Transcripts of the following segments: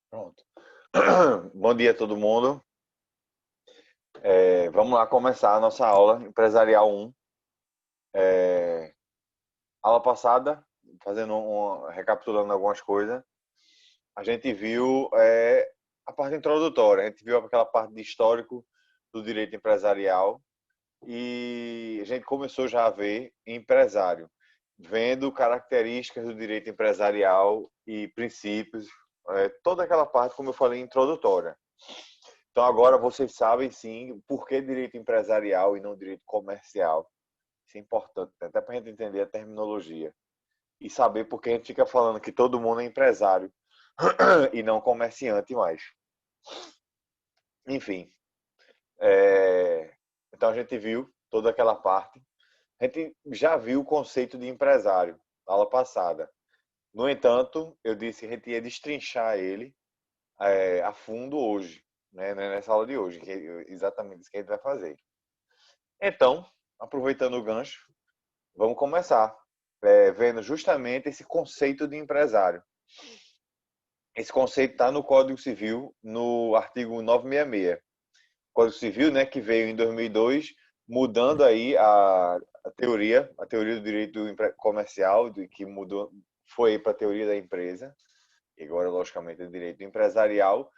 Pronto. Bom dia a todo mundo. Vamos lá começar a nossa aula empresarial 1. Aula passada, recapitulando algumas coisas, a gente viu a parte introdutória, a gente viu aquela parte de histórico do direito empresarial e a gente começou já a ver empresário, vendo características do direito empresarial e princípios, toda aquela parte, como eu falei, introdutória. Então agora vocês sabem sim por que direito empresarial e não direito comercial. Isso é importante, até para a gente entender a terminologia. E saber por que a gente fica falando que todo mundo é empresário e não comerciante mais. Enfim, então a gente viu toda aquela parte. A gente já viu o conceito de empresário na aula passada. No entanto, eu disse que a gente ia destrinchar ele a fundo hoje, né, nessa aula de hoje, que é exatamente isso que a gente vai fazer. Então, aproveitando o gancho, vamos começar vendo justamente esse conceito de empresário. Esse conceito está no Código Civil, no artigo 966. Código Civil, né, que veio em 2002, mudando aí a teoria do direito comercial, que mudou, foi para a teoria da empresa, e agora, logicamente, é direito empresarial,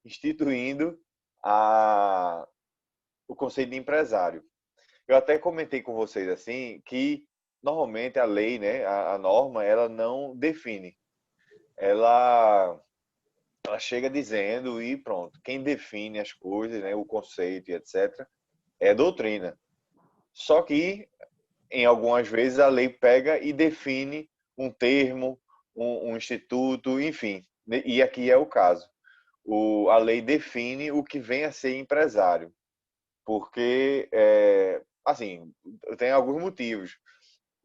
instituindo a, o conceito de empresário. Eu até comentei com vocês assim que normalmente a lei, né, a norma, ela não define. Ela, ela chega dizendo e pronto. Quem define as coisas, né, o conceito e etc, é a doutrina. Só que em algumas vezes a lei pega e define um termo, um instituto, enfim. E aqui é o caso. A lei define o que vem a ser empresário, porque assim, tem alguns motivos.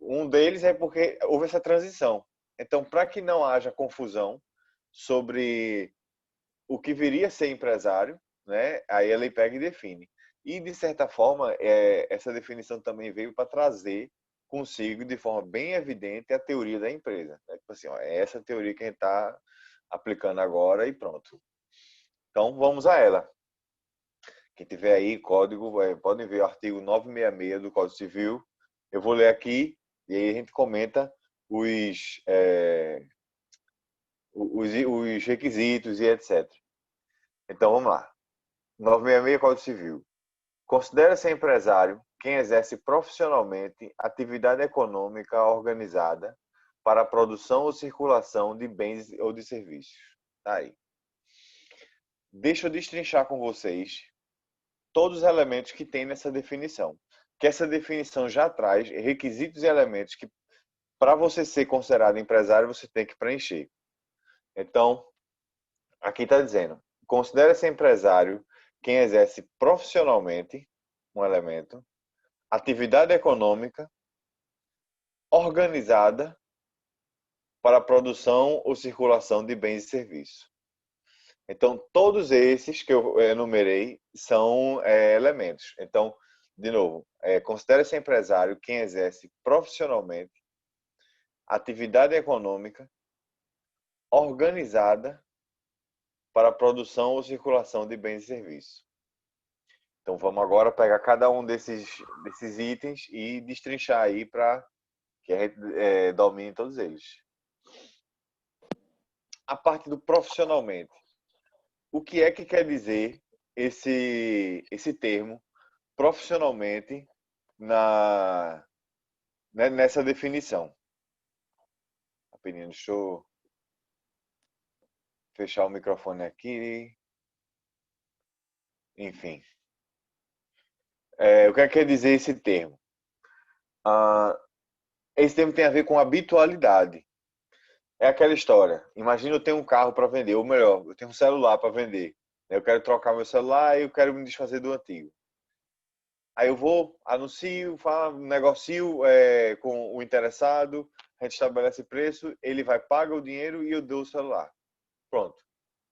Um deles é porque houve essa transição. Então, para que não haja confusão sobre o que viria a ser empresário, né? Aí a lei pega e define. E, de certa forma, essa definição também veio para trazer consigo, de forma bem evidente, a teoria da empresa. Né? Tipo assim, ó, é essa teoria que a gente está aplicando agora e pronto. Então, vamos a ela. Quem tiver aí código, podem ver o artigo 966 do Código Civil. Eu vou ler aqui e aí a gente comenta os, é, os requisitos e etc. Então vamos lá. 966 Código Civil. Considera-se empresário quem exerce profissionalmente atividade econômica organizada para a produção ou circulação de bens ou de serviços. Tá aí. Deixa eu destrinchar com vocês todos os elementos que tem nessa definição. Que essa definição já traz requisitos e elementos que, para você ser considerado empresário, você tem que preencher. Então, aqui está dizendo: considera-se empresário quem exerce profissionalmente um elemento, atividade econômica organizada para a produção ou circulação de bens e serviços. Então, todos esses que eu enumerei são elementos. Então, de novo, considera-se empresário quem exerce profissionalmente atividade econômica organizada para a produção ou circulação de bens e serviços. Então, vamos agora pegar cada um desses itens e destrinchar aí para que a gente domine todos eles. A parte do profissionalmente. O que é que quer dizer esse termo profissionalmente nessa definição? Rapidinho, deixa eu fechar o microfone aqui. Enfim, o que é que quer dizer esse termo? Ah, esse termo tem a ver com habitualidade. É aquela história. Imagina eu tenho um carro para vender, ou melhor, eu tenho um celular para vender. Eu quero trocar meu celular e eu quero me desfazer do antigo. Aí eu vou, anuncio, falo, negocio com o interessado, a gente estabelece preço, ele vai paga o dinheiro e eu dou o celular. Pronto.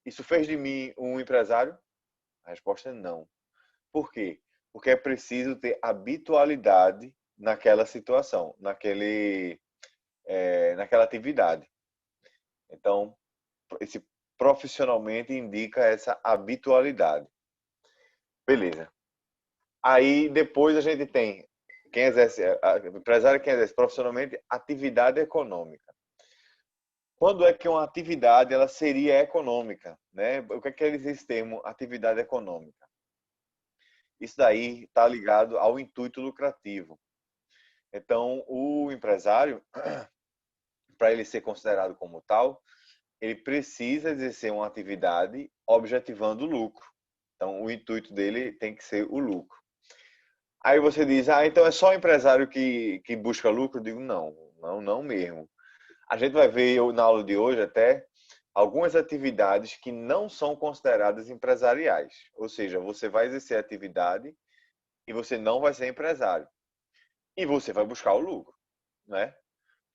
Isso fez de mim um empresário? A resposta é não. Por quê? Porque é preciso ter habitualidade naquela situação, naquela atividade. Então, esse profissionalmente indica essa habitualidade. Beleza. Aí depois a gente tem quem exerce, empresário quem exerce profissionalmente atividade econômica. Quando é que uma atividade ela seria econômica, né? O que quer dizer esse termo, atividade econômica? Isso daí está ligado ao intuito lucrativo. Então, o empresário, para ele ser considerado como tal, ele precisa exercer uma atividade objetivando o lucro. Então, o intuito dele tem que ser o lucro. Aí você diz, então é só o empresário que busca lucro? Eu digo, não mesmo. A gente vai ver na aula de hoje até algumas atividades que não são consideradas empresariais. Ou seja, você vai exercer a atividade e você não vai ser empresário. E você vai buscar o lucro, né?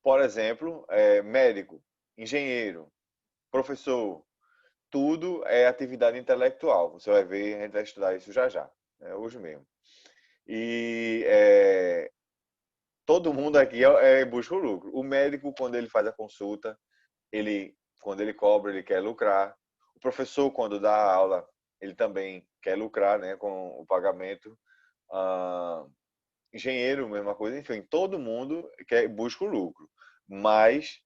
Por exemplo, médico, engenheiro, professor, tudo é atividade intelectual. Você vai ver, a gente vai estudar isso já, né? Hoje mesmo. E todo mundo aqui busca o lucro. O médico, quando ele faz a consulta, quando ele cobra, ele quer lucrar. O professor, quando dá a aula, ele também quer lucrar, né, com o pagamento. Engenheiro, mesma coisa. Enfim, todo mundo busca o lucro. Mas,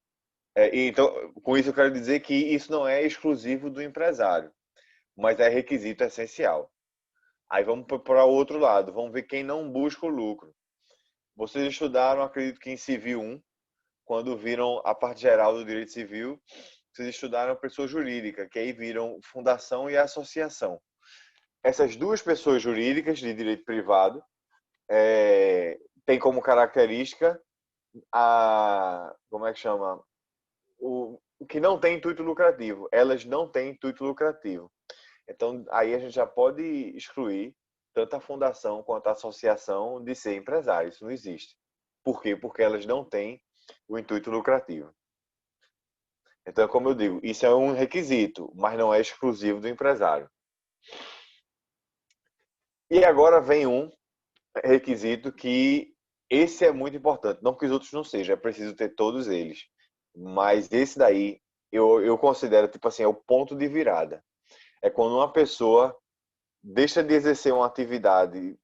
então, com isso eu quero dizer que isso não é exclusivo do empresário, mas é requisito essencial. Aí vamos para o outro lado, vamos ver quem não busca o lucro. Vocês estudaram, acredito que em Civil 1, quando viram a parte geral do direito civil, vocês estudaram pessoa jurídica, que aí viram fundação e associação. Essas duas pessoas jurídicas de direito privado têm como característica como é que chama? O que não tem intuito lucrativo. Elas não têm intuito lucrativo. Então, aí a gente já pode excluir tanto a fundação quanto a associação de ser empresário. Isso não existe. Por quê? Porque elas não têm o intuito lucrativo. Então, como eu digo, isso é um requisito, mas não é exclusivo do empresário. E agora vem um requisito que esse é muito importante. Não que os outros não sejam, é preciso ter todos eles. Mas esse daí, eu considero, tipo assim, é o ponto de virada. É quando uma pessoa deixa de exercer uma atividade,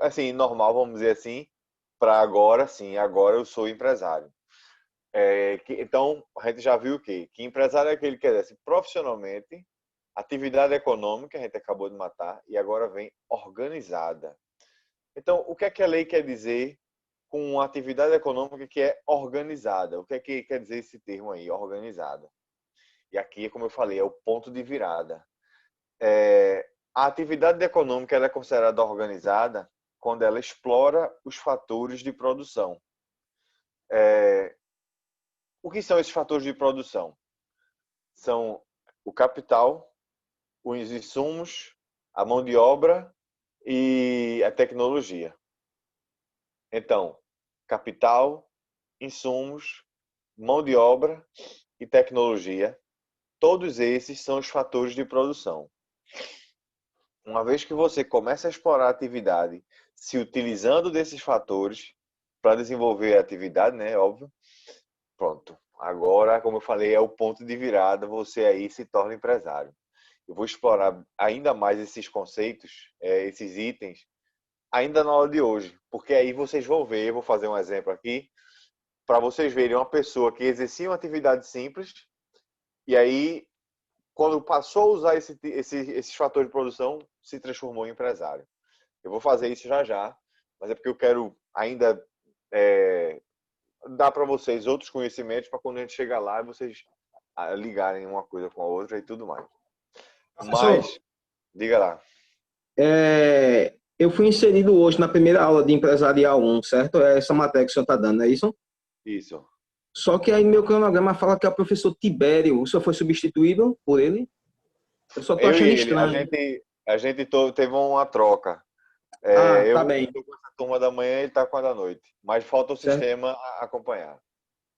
assim, normal, vamos dizer assim, para agora, sim, agora eu sou empresário. Então, a gente já viu o quê? Que empresário é aquele que exerce profissionalmente, atividade econômica, a gente acabou de matar, e agora vem organizada. Então, o que a lei quer dizer com uma atividade econômica que é organizada? O que é que quer dizer esse termo aí, organizada? E aqui, como eu falei, é o ponto de virada. A atividade econômica ela é considerada organizada quando ela explora os fatores de produção. O que são esses fatores de produção? São o capital, os insumos, a mão de obra e a tecnologia. Então, capital, insumos, mão de obra e tecnologia, todos esses são os fatores de produção. Uma vez que você começa a explorar a atividade, se utilizando desses fatores para desenvolver a atividade, né, óbvio, pronto. Agora, como eu falei, é o ponto de virada, você aí se torna empresário. Eu vou explorar ainda mais esses conceitos, esses itens, ainda na aula de hoje, porque aí vocês vão ver, eu vou fazer um exemplo aqui, para vocês verem uma pessoa que exercia uma atividade simples, e aí, quando passou a usar esses fatores de produção, se transformou em empresário. Eu vou fazer isso já, mas é porque eu quero ainda dar para vocês outros conhecimentos para quando a gente chegar lá, vocês ligarem uma coisa com a outra e tudo mais. Professor, Mas, diga lá. eu fui inserido hoje na primeira aula de Empresarial 1, certo? É essa matéria que o senhor está dando, é isso? Isso. Só que aí meu cronograma fala que é o professor Tibério. O senhor foi substituído por ele? Eu só estou Eu e achando ele, a estranho. gente, a gente teve uma troca. Ah, tá Eu bem. estou com essa turma da manhã e ele está com a da noite. Mas falta o Certo, sistema acompanhar.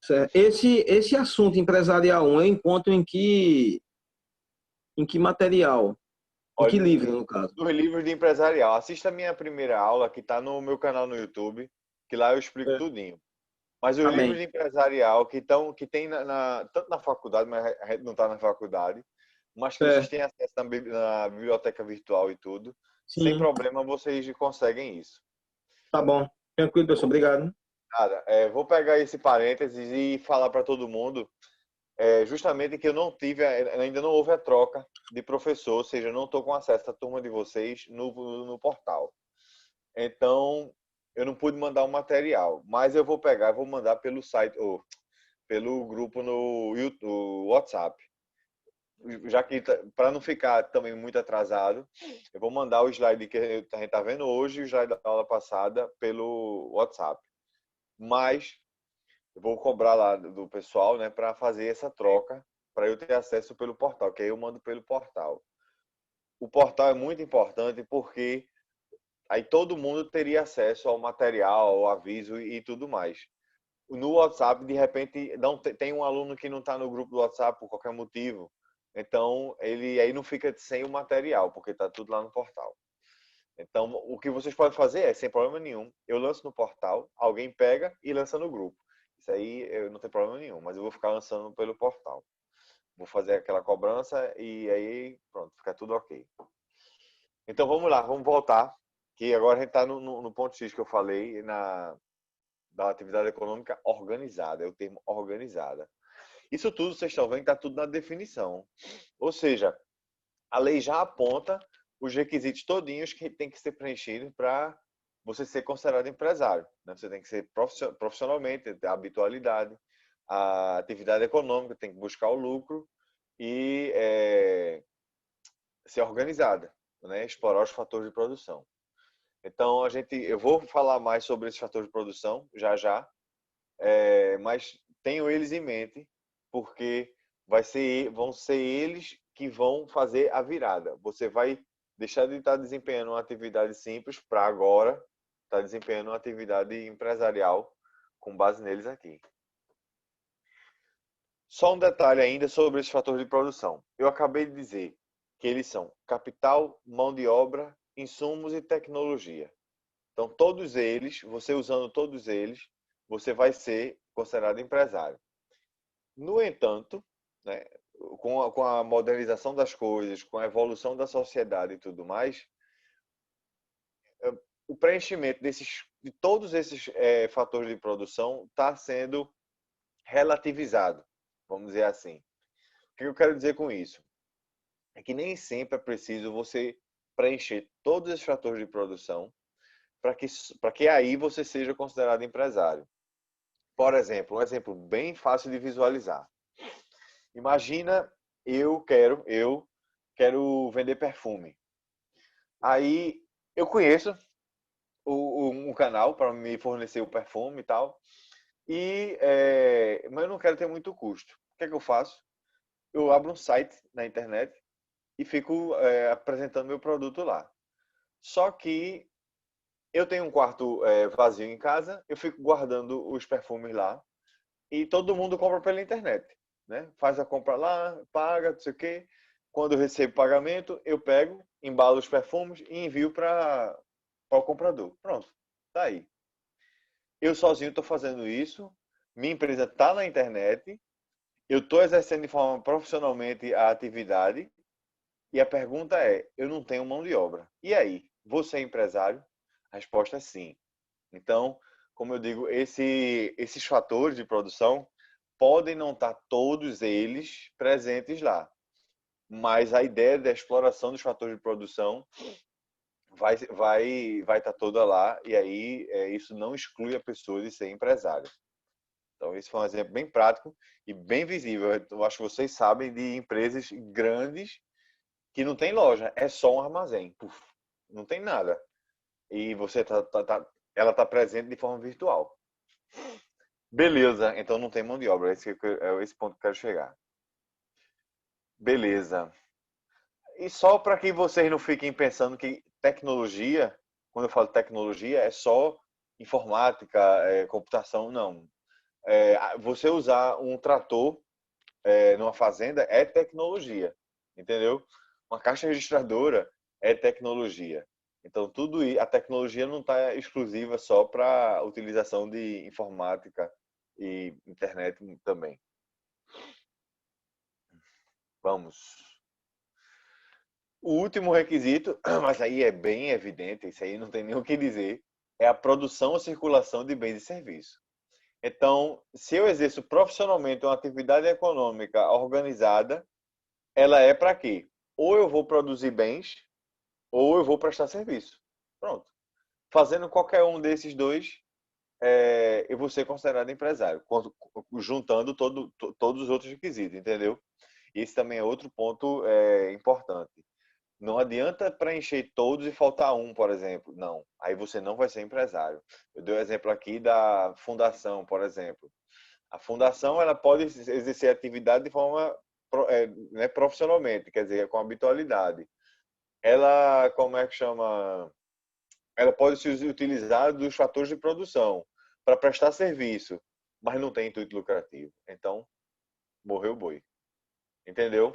certo. Esse assunto Empresarial 1 eu encontro em que material? Em Olha, que livro, no caso? dos livros de empresarial, assista a minha primeira aula que está no meu canal no YouTube, que lá eu explico tudinho. Mas os livros Amém. de empresarial que tem tanto na faculdade, mas a gente não está na faculdade, mas que vocês Certo. têm acesso na biblioteca virtual e tudo, sem Sim, problema vocês conseguem isso. tá bom. Tranquilo, Eu professor. vou, Obrigado. cara, vou pegar esse parênteses e falar para todo mundo, justamente que eu não tive, ainda não houve a troca de professor, ou seja, eu não estou com acesso à turma de vocês no portal. Então, eu não pude mandar o material, mas eu vou pegar, vou mandar pelo site ou pelo grupo no YouTube, no WhatsApp. Já que para não ficar também muito atrasado, eu vou mandar o slide que a gente está vendo hoje e o slide da aula passada pelo WhatsApp. Mas eu vou cobrar lá do pessoal, né, para fazer essa troca, para eu ter acesso pelo portal, que aí eu mando pelo portal. O portal é muito importante porque aí todo mundo teria acesso ao material, ao aviso e tudo mais. No WhatsApp, de repente, não tem um aluno que não está no grupo do WhatsApp por qualquer motivo, então ele aí não fica sem o material, porque está tudo lá no portal. Então, o que vocês podem fazer é, sem problema nenhum, eu lanço no portal, alguém pega e lança no grupo. Isso aí eu não tem problema nenhum, mas eu vou ficar lançando pelo portal. Vou fazer aquela cobrança e aí, pronto, fica tudo ok. Então vamos lá, vamos voltar, que agora a gente está no ponto X que eu falei, da atividade econômica organizada, é o termo organizada. Isso tudo, vocês estão vendo, está tudo na definição. Ou seja, a lei já aponta os requisitos todinhos que tem que ser preenchidos para você ser considerado empresário. Né? Você tem que ser profissionalmente, ter a habitualidade, a atividade econômica, tem que buscar o lucro e ser organizada, né? Explorar os fatores de produção. Então, eu vou falar mais sobre esses fatores de produção já já, mas tenho eles em mente porque vão ser eles que vão fazer a virada. Você vai deixar de estar desempenhando uma atividade simples para agora estar desempenhando uma atividade empresarial com base neles aqui. Só um detalhe ainda sobre esses fatores de produção. Eu acabei de dizer que eles são capital, mão de obra, insumos e tecnologia. Então, todos eles, você usando todos eles, você vai ser considerado empresário. No entanto, né, com a modernização das coisas, com a evolução da sociedade e tudo mais, o preenchimento de todos esses fatores de produção está sendo relativizado, vamos dizer assim. O que eu quero dizer com isso? É que nem sempre é preciso você preencher todos esses fatores de produção para que aí você seja considerado empresário. Por exemplo, um exemplo bem fácil de visualizar. Imagina eu quero vender perfume. Aí eu conheço um canal para me fornecer o perfume e tal, mas eu não quero ter muito custo. O que é que eu faço? Eu abro um site na internet e fico apresentando meu produto lá. Só que eu tenho um quarto vazio em casa, eu fico guardando os perfumes lá e todo mundo compra pela internet, né? Faz a compra lá, paga, não sei o quê. Quando eu recebo o pagamento, eu pego, embalo os perfumes e envio para o comprador. Pronto, tá aí. Eu sozinho estou fazendo isso, minha empresa está na internet, eu estou exercendo de forma profissionalmente a atividade e a pergunta é, eu não tenho mão de obra. E aí, você é empresário? A resposta é sim. Então, como eu digo, esses fatores de produção podem não estar todos eles presentes lá, mas a ideia da exploração dos fatores de produção vai estar toda lá e aí isso não exclui a pessoa de ser empresário. Então, esse foi um exemplo bem prático e bem visível. Eu acho que vocês sabem de empresas grandes que não tem loja, é só um armazém. Puf, não tem nada. E ela está presente de forma virtual. Beleza, então não tem mão de obra. É esse ponto que eu quero chegar. Beleza. E só para que vocês não fiquem pensando que tecnologia, quando eu falo tecnologia, é só informática, computação, não. Você usar um trator numa fazenda é tecnologia, entendeu? Uma caixa registradora é tecnologia. Então, a tecnologia não está exclusiva só para utilização de informática e internet também. Vamos. O último requisito, mas aí é bem evidente, isso aí não tem nem o que dizer, é a produção ou circulação de bens e serviços. Então, se eu exerço profissionalmente uma atividade econômica organizada, ela é para quê? Ou eu vou produzir bens, ou eu vou prestar serviço. Pronto. Fazendo qualquer um desses dois, eu vou ser considerado empresário, juntando todos os outros requisitos, entendeu? Esse também é outro ponto importante. Não adianta preencher todos e faltar um, por exemplo. Não, aí você não vai ser empresário. Eu dei o exemplo aqui da fundação, por exemplo. A fundação ela pode exercer atividade de forma né, profissionalmente, quer dizer, com habitualidade. Ela, como é que chama? Ela pode se utilizar dos fatores de produção para prestar serviço, mas não tem intuito lucrativo. Então, morreu o boi. Entendeu?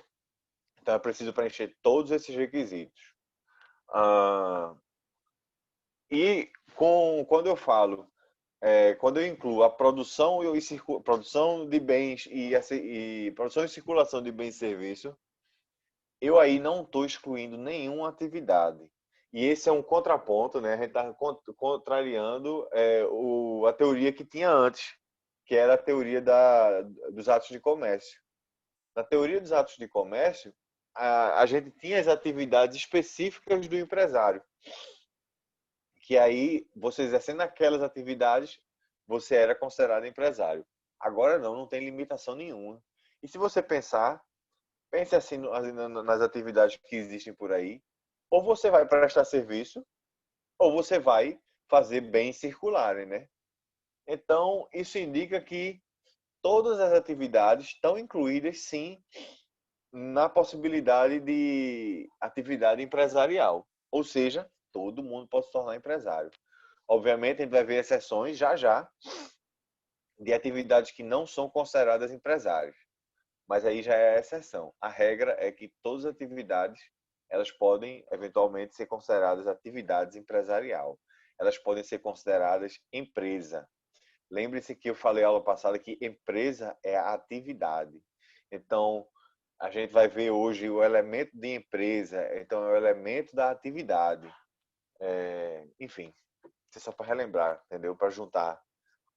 Então, é preciso preencher todos esses requisitos. Ah, e quando eu falo, quando eu incluo a produção produção de bens e produção e circulação de bens e serviços, eu aí não estou excluindo nenhuma atividade. E esse é um contraponto, né? A gente está contrariando a teoria que tinha antes, que era a teoria dos atos de comércio. Na teoria dos atos de comércio, a gente tinha as atividades específicas do empresário, que aí, você exercendo aquelas atividades, você era considerado empresário. Agora não tem limitação nenhuma. E se você pense assim nas atividades que existem por aí, ou você vai prestar serviço, ou você vai fazer bens circularem, né? Então, isso indica que todas as atividades estão incluídas, sim, na possibilidade de atividade empresarial. Ou seja, todo mundo pode se tornar empresário. Obviamente, a gente vai ver exceções já já de atividades que não são consideradas empresários, mas aí já é a exceção. A regra é que todas as atividades elas podem eventualmente ser consideradas atividades empresarial. Elas podem ser consideradas empresa. Lembre-se que eu falei aula passada que empresa é a atividade. Então, a gente vai ver hoje o elemento de empresa, então é o elemento da atividade. Enfim, isso é só para relembrar, entendeu? Para juntar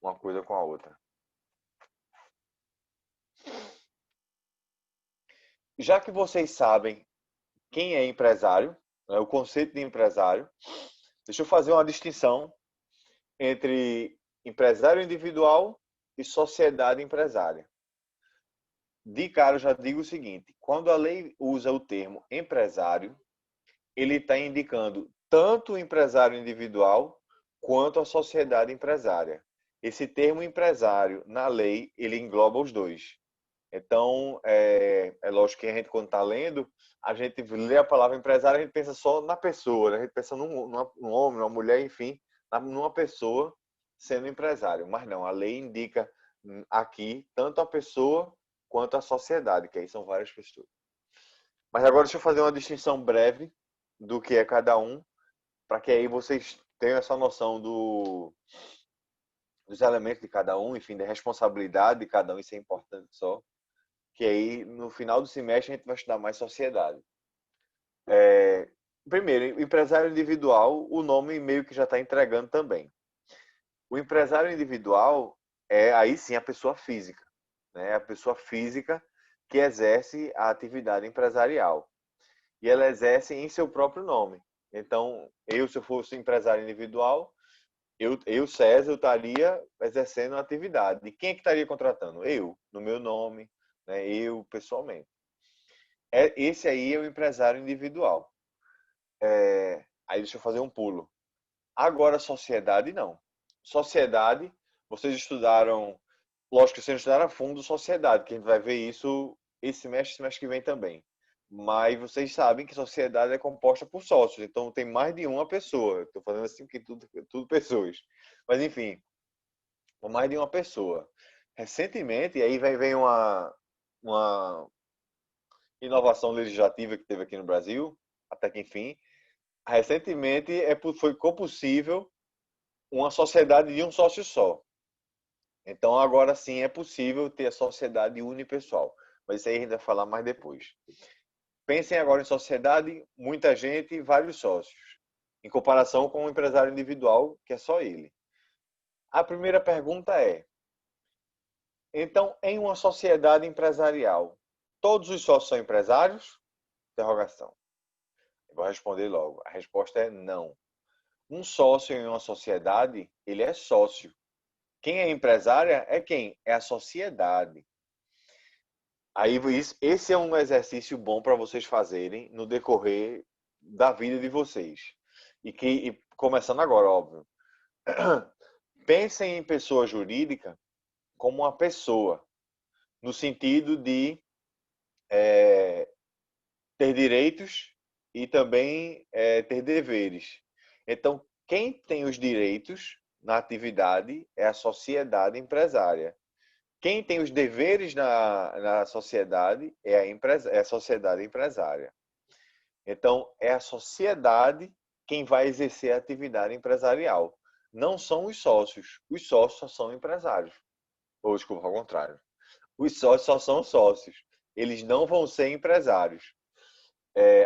uma coisa com a outra. Já que vocês sabem quem é empresário, né, o conceito de empresário, deixa eu fazer uma distinção entre empresário individual e sociedade empresária. De cara, eu já digo o seguinte: quando a lei usa o termo empresário, ele está indicando tanto o empresário individual quanto a sociedade empresária. Esse termo empresário, na lei, ele engloba os dois. Então, é lógico que a gente, quando está lendo, a gente lê a palavra empresário, a gente pensa só na pessoa, né? A gente pensa num homem, numa mulher, enfim, numa pessoa sendo empresário. Mas não, a lei indica aqui tanto a pessoa quanto a sociedade, que aí são várias pessoas. Mas agora deixa eu fazer uma distinção breve do que é cada um, para que aí vocês tenham essa noção dos elementos de cada um, enfim, da responsabilidade de cada um, isso é importante só. Que aí, no final do semestre, a gente vai estudar mais sociedade. Primeiro, empresário individual, o nome meio que já está entregando também. O empresário individual é, aí sim, a pessoa física, né? A pessoa física que exerce a atividade empresarial. E ela exerce em seu próprio nome. Então, se eu fosse empresário individual, César, eu estaria exercendo a atividade. E quem é que estaria contratando? Eu, no meu nome, né? Eu, pessoalmente. Esse aí é o empresário individual. Aí deixa eu fazer um pulo. Agora, sociedade, não. Sociedade, vocês estudaram, lógico que vocês estudaram a fundo sociedade, que a gente vai ver isso esse semestre que vem também. Mas vocês sabem que sociedade é composta por sócios, então tem mais de uma pessoa. Estou falando assim porque tudo pessoas. Mas enfim, mais de uma pessoa. Recentemente, e aí vem uma inovação legislativa que teve aqui no Brasil, até que enfim, recentemente ficou possível uma sociedade de um sócio só. Então, agora sim é possível ter a sociedade unipessoal. Mas isso aí a gente vai falar mais depois. Pensem agora em sociedade, muita gente, vários sócios, em comparação com um empresário individual, que é só ele. A primeira pergunta é: então, em uma sociedade empresarial, todos os sócios são empresários? Interrogação. Eu vou responder logo. A resposta é não. Um sócio em uma sociedade, ele é sócio. Quem é empresária é quem? É a sociedade. Aí esse é um exercício bom para vocês fazerem no decorrer da vida de vocês. Começando agora, óbvio. Pensem em pessoa jurídica como uma pessoa, no sentido de ter direitos e também ter deveres. Então, quem tem os direitos na atividade é a sociedade empresária. Quem tem os deveres na sociedade é a sociedade empresária. Então, é a sociedade quem vai exercer a atividade empresarial. Não são os sócios. Os sócios só são empresários. Ou, desculpa, ao contrário. Os sócios só são sócios. Eles não vão ser empresários.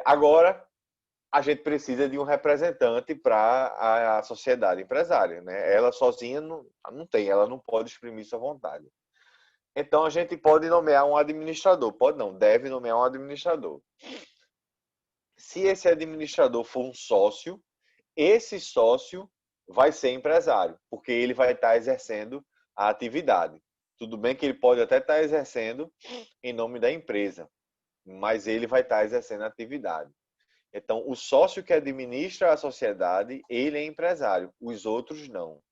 Agora, a gente precisa de um representante para a sociedade empresária, né? Ela sozinha não tem, ela não pode exprimir sua vontade. Então, a gente pode nomear um administrador. Pode não, deve nomear um administrador. Se esse administrador for um sócio, esse sócio vai ser empresário, porque ele vai estar exercendo a atividade. Tudo bem que ele pode até estar exercendo em nome da empresa, mas ele vai estar exercendo a atividade. Então, o sócio que administra a sociedade, ele é empresário, os outros não.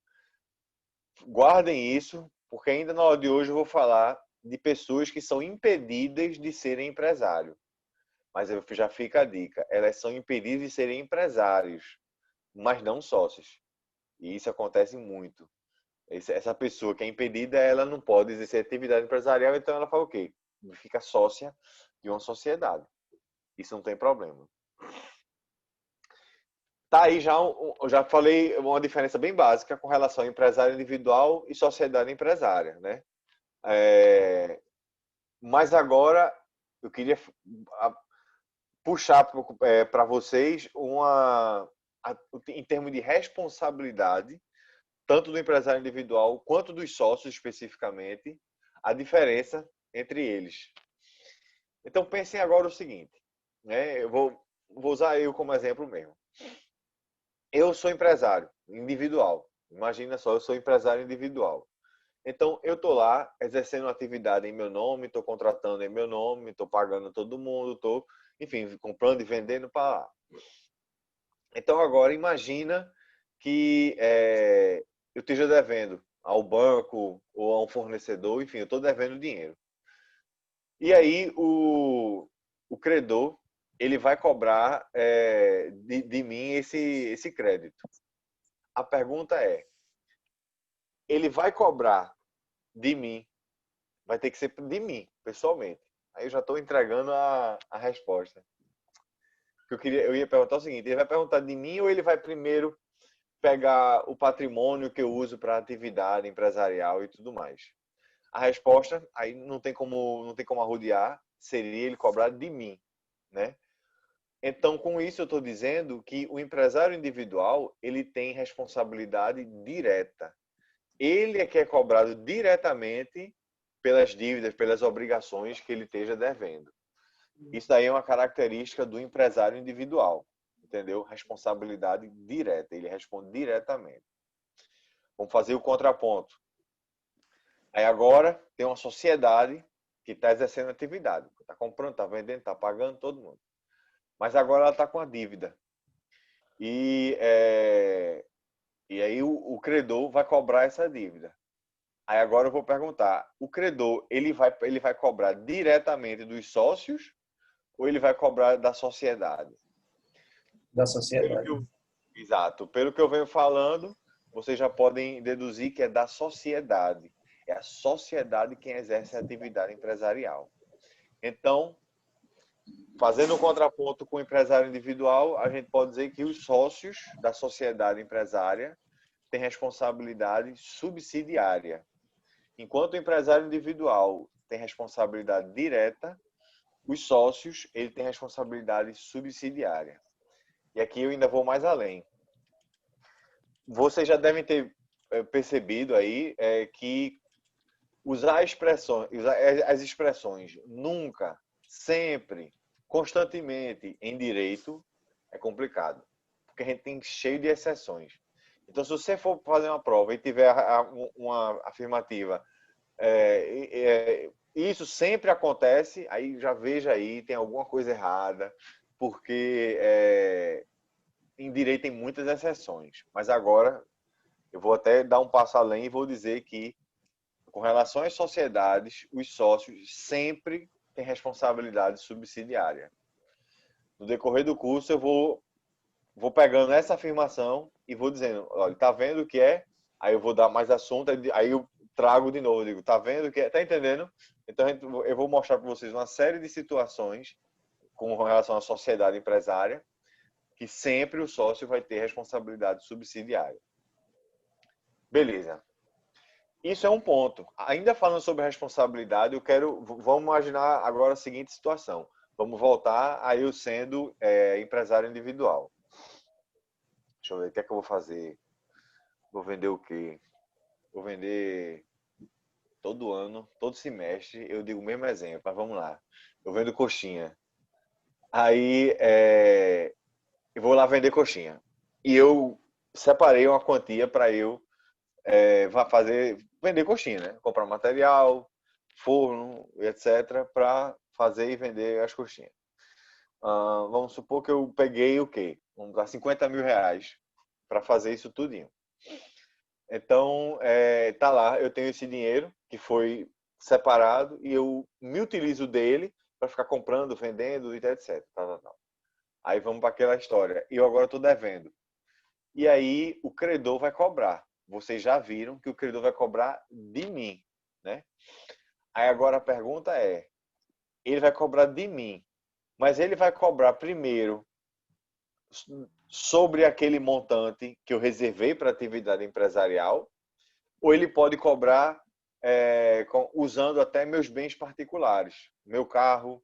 Guardem isso, porque ainda na hora de hoje eu vou falar de pessoas que são impedidas de serem empresário. Mas já fica a dica, elas são impedidas de serem empresários, mas não sócios. E isso acontece muito. Essa pessoa que é impedida, ela não pode exercer atividade empresarial, então ela faz o quê? Fica sócia de uma sociedade. Isso não tem problema. Tá aí eu já falei uma diferença bem básica com relação a empresário individual e sociedade empresária, né? Mas agora eu queria puxar para vocês em termos de responsabilidade, tanto do empresário individual quanto dos sócios especificamente, a diferença entre eles. Então pensem agora o seguinte, né? Eu vou usar eu como exemplo mesmo. Eu sou empresário individual. Imagina só, eu sou empresário individual. Então, eu estou lá exercendo uma atividade em meu nome, estou contratando em meu nome, estou pagando todo mundo, estou, enfim, comprando e vendendo para lá. Então, agora, imagina que eu esteja devendo ao banco ou a um fornecedor, enfim, eu estou devendo dinheiro. E aí, o credor, ele vai cobrar de mim esse crédito. A pergunta é, ele vai cobrar de mim, vai ter que ser de mim, pessoalmente. Aí eu já estou entregando a resposta. Eu ia perguntar o seguinte, ele vai perguntar de mim ou ele vai primeiro pegar o patrimônio que eu uso para atividade empresarial e tudo mais? A resposta, aí não tem como arrodear, seria ele cobrar de mim, né? Então, com isso eu estou dizendo que o empresário individual, ele tem responsabilidade direta. Ele é que é cobrado diretamente pelas dívidas, pelas obrigações que ele esteja devendo. Isso daí é uma característica do empresário individual, entendeu? Responsabilidade direta, ele responde diretamente. Vamos fazer o contraponto. Aí agora tem uma sociedade que está exercendo atividade, está comprando, está vendendo, está pagando todo mundo. Mas agora ela está com a dívida. E aí o credor vai cobrar essa dívida. Aí agora eu vou perguntar, o credor, ele vai cobrar diretamente dos sócios ou ele vai cobrar da sociedade? Da sociedade. Exato. Pelo que eu venho falando, vocês já podem deduzir que é da sociedade. É a sociedade quem exerce a atividade empresarial. Então, fazendo um contraponto com o empresário individual, a gente pode dizer que os sócios da sociedade empresária têm responsabilidade subsidiária. Enquanto o empresário individual tem responsabilidade direta, os sócios ele tem responsabilidade subsidiária. E aqui eu ainda vou mais além. Vocês já devem ter percebido aí que usar as expressões nunca, sempre, constantemente em direito é complicado, porque a gente tem cheio de exceções. Então, se você for fazer uma prova e tiver uma afirmativa, isso sempre acontece, aí já veja aí, tem alguma coisa errada, porque em direito tem muitas exceções. Mas agora eu vou até dar um passo além e vou dizer que, com relação às sociedades, os sócios sempre têm responsabilidade subsidiária. No decorrer do curso, eu vou pegando essa afirmação e vou dizendo, olha, tá vendo o que é? Aí eu vou dar mais assunto, aí eu trago de novo, digo, tá vendo o que é? Tá entendendo? Então eu vou mostrar para vocês uma série de situações com relação à sociedade empresária, que sempre o sócio vai ter responsabilidade subsidiária. Beleza. Isso é um ponto. Ainda falando sobre responsabilidade, vamos imaginar agora a seguinte situação. Vamos voltar a eu sendo empresário individual. Deixa eu ver, o que é que eu vou fazer? Vou vender o quê? Vou vender todo ano, todo semestre, eu digo o mesmo exemplo, mas vamos lá. Eu vendo coxinha. Aí, eu vou lá vender coxinha. E eu separei uma quantia para eu vender coxinha, né? Comprar material, forno, etc, para fazer e vender as coxinhas. Vamos supor que eu peguei o quê? Vamos dar 50 mil reais para fazer isso tudinho. Então, tá lá, eu tenho esse dinheiro que foi separado e eu me utilizo dele para ficar comprando, vendendo, etc. Aí vamos para aquela história. Eu agora estou devendo. E aí o credor vai cobrar. Vocês já viram que o credor vai cobrar de mim, né? Aí agora a pergunta é, ele vai cobrar de mim, mas ele vai cobrar primeiro sobre aquele montante que eu reservei para atividade empresarial, ou ele pode cobrar usando até meus bens particulares, meu carro,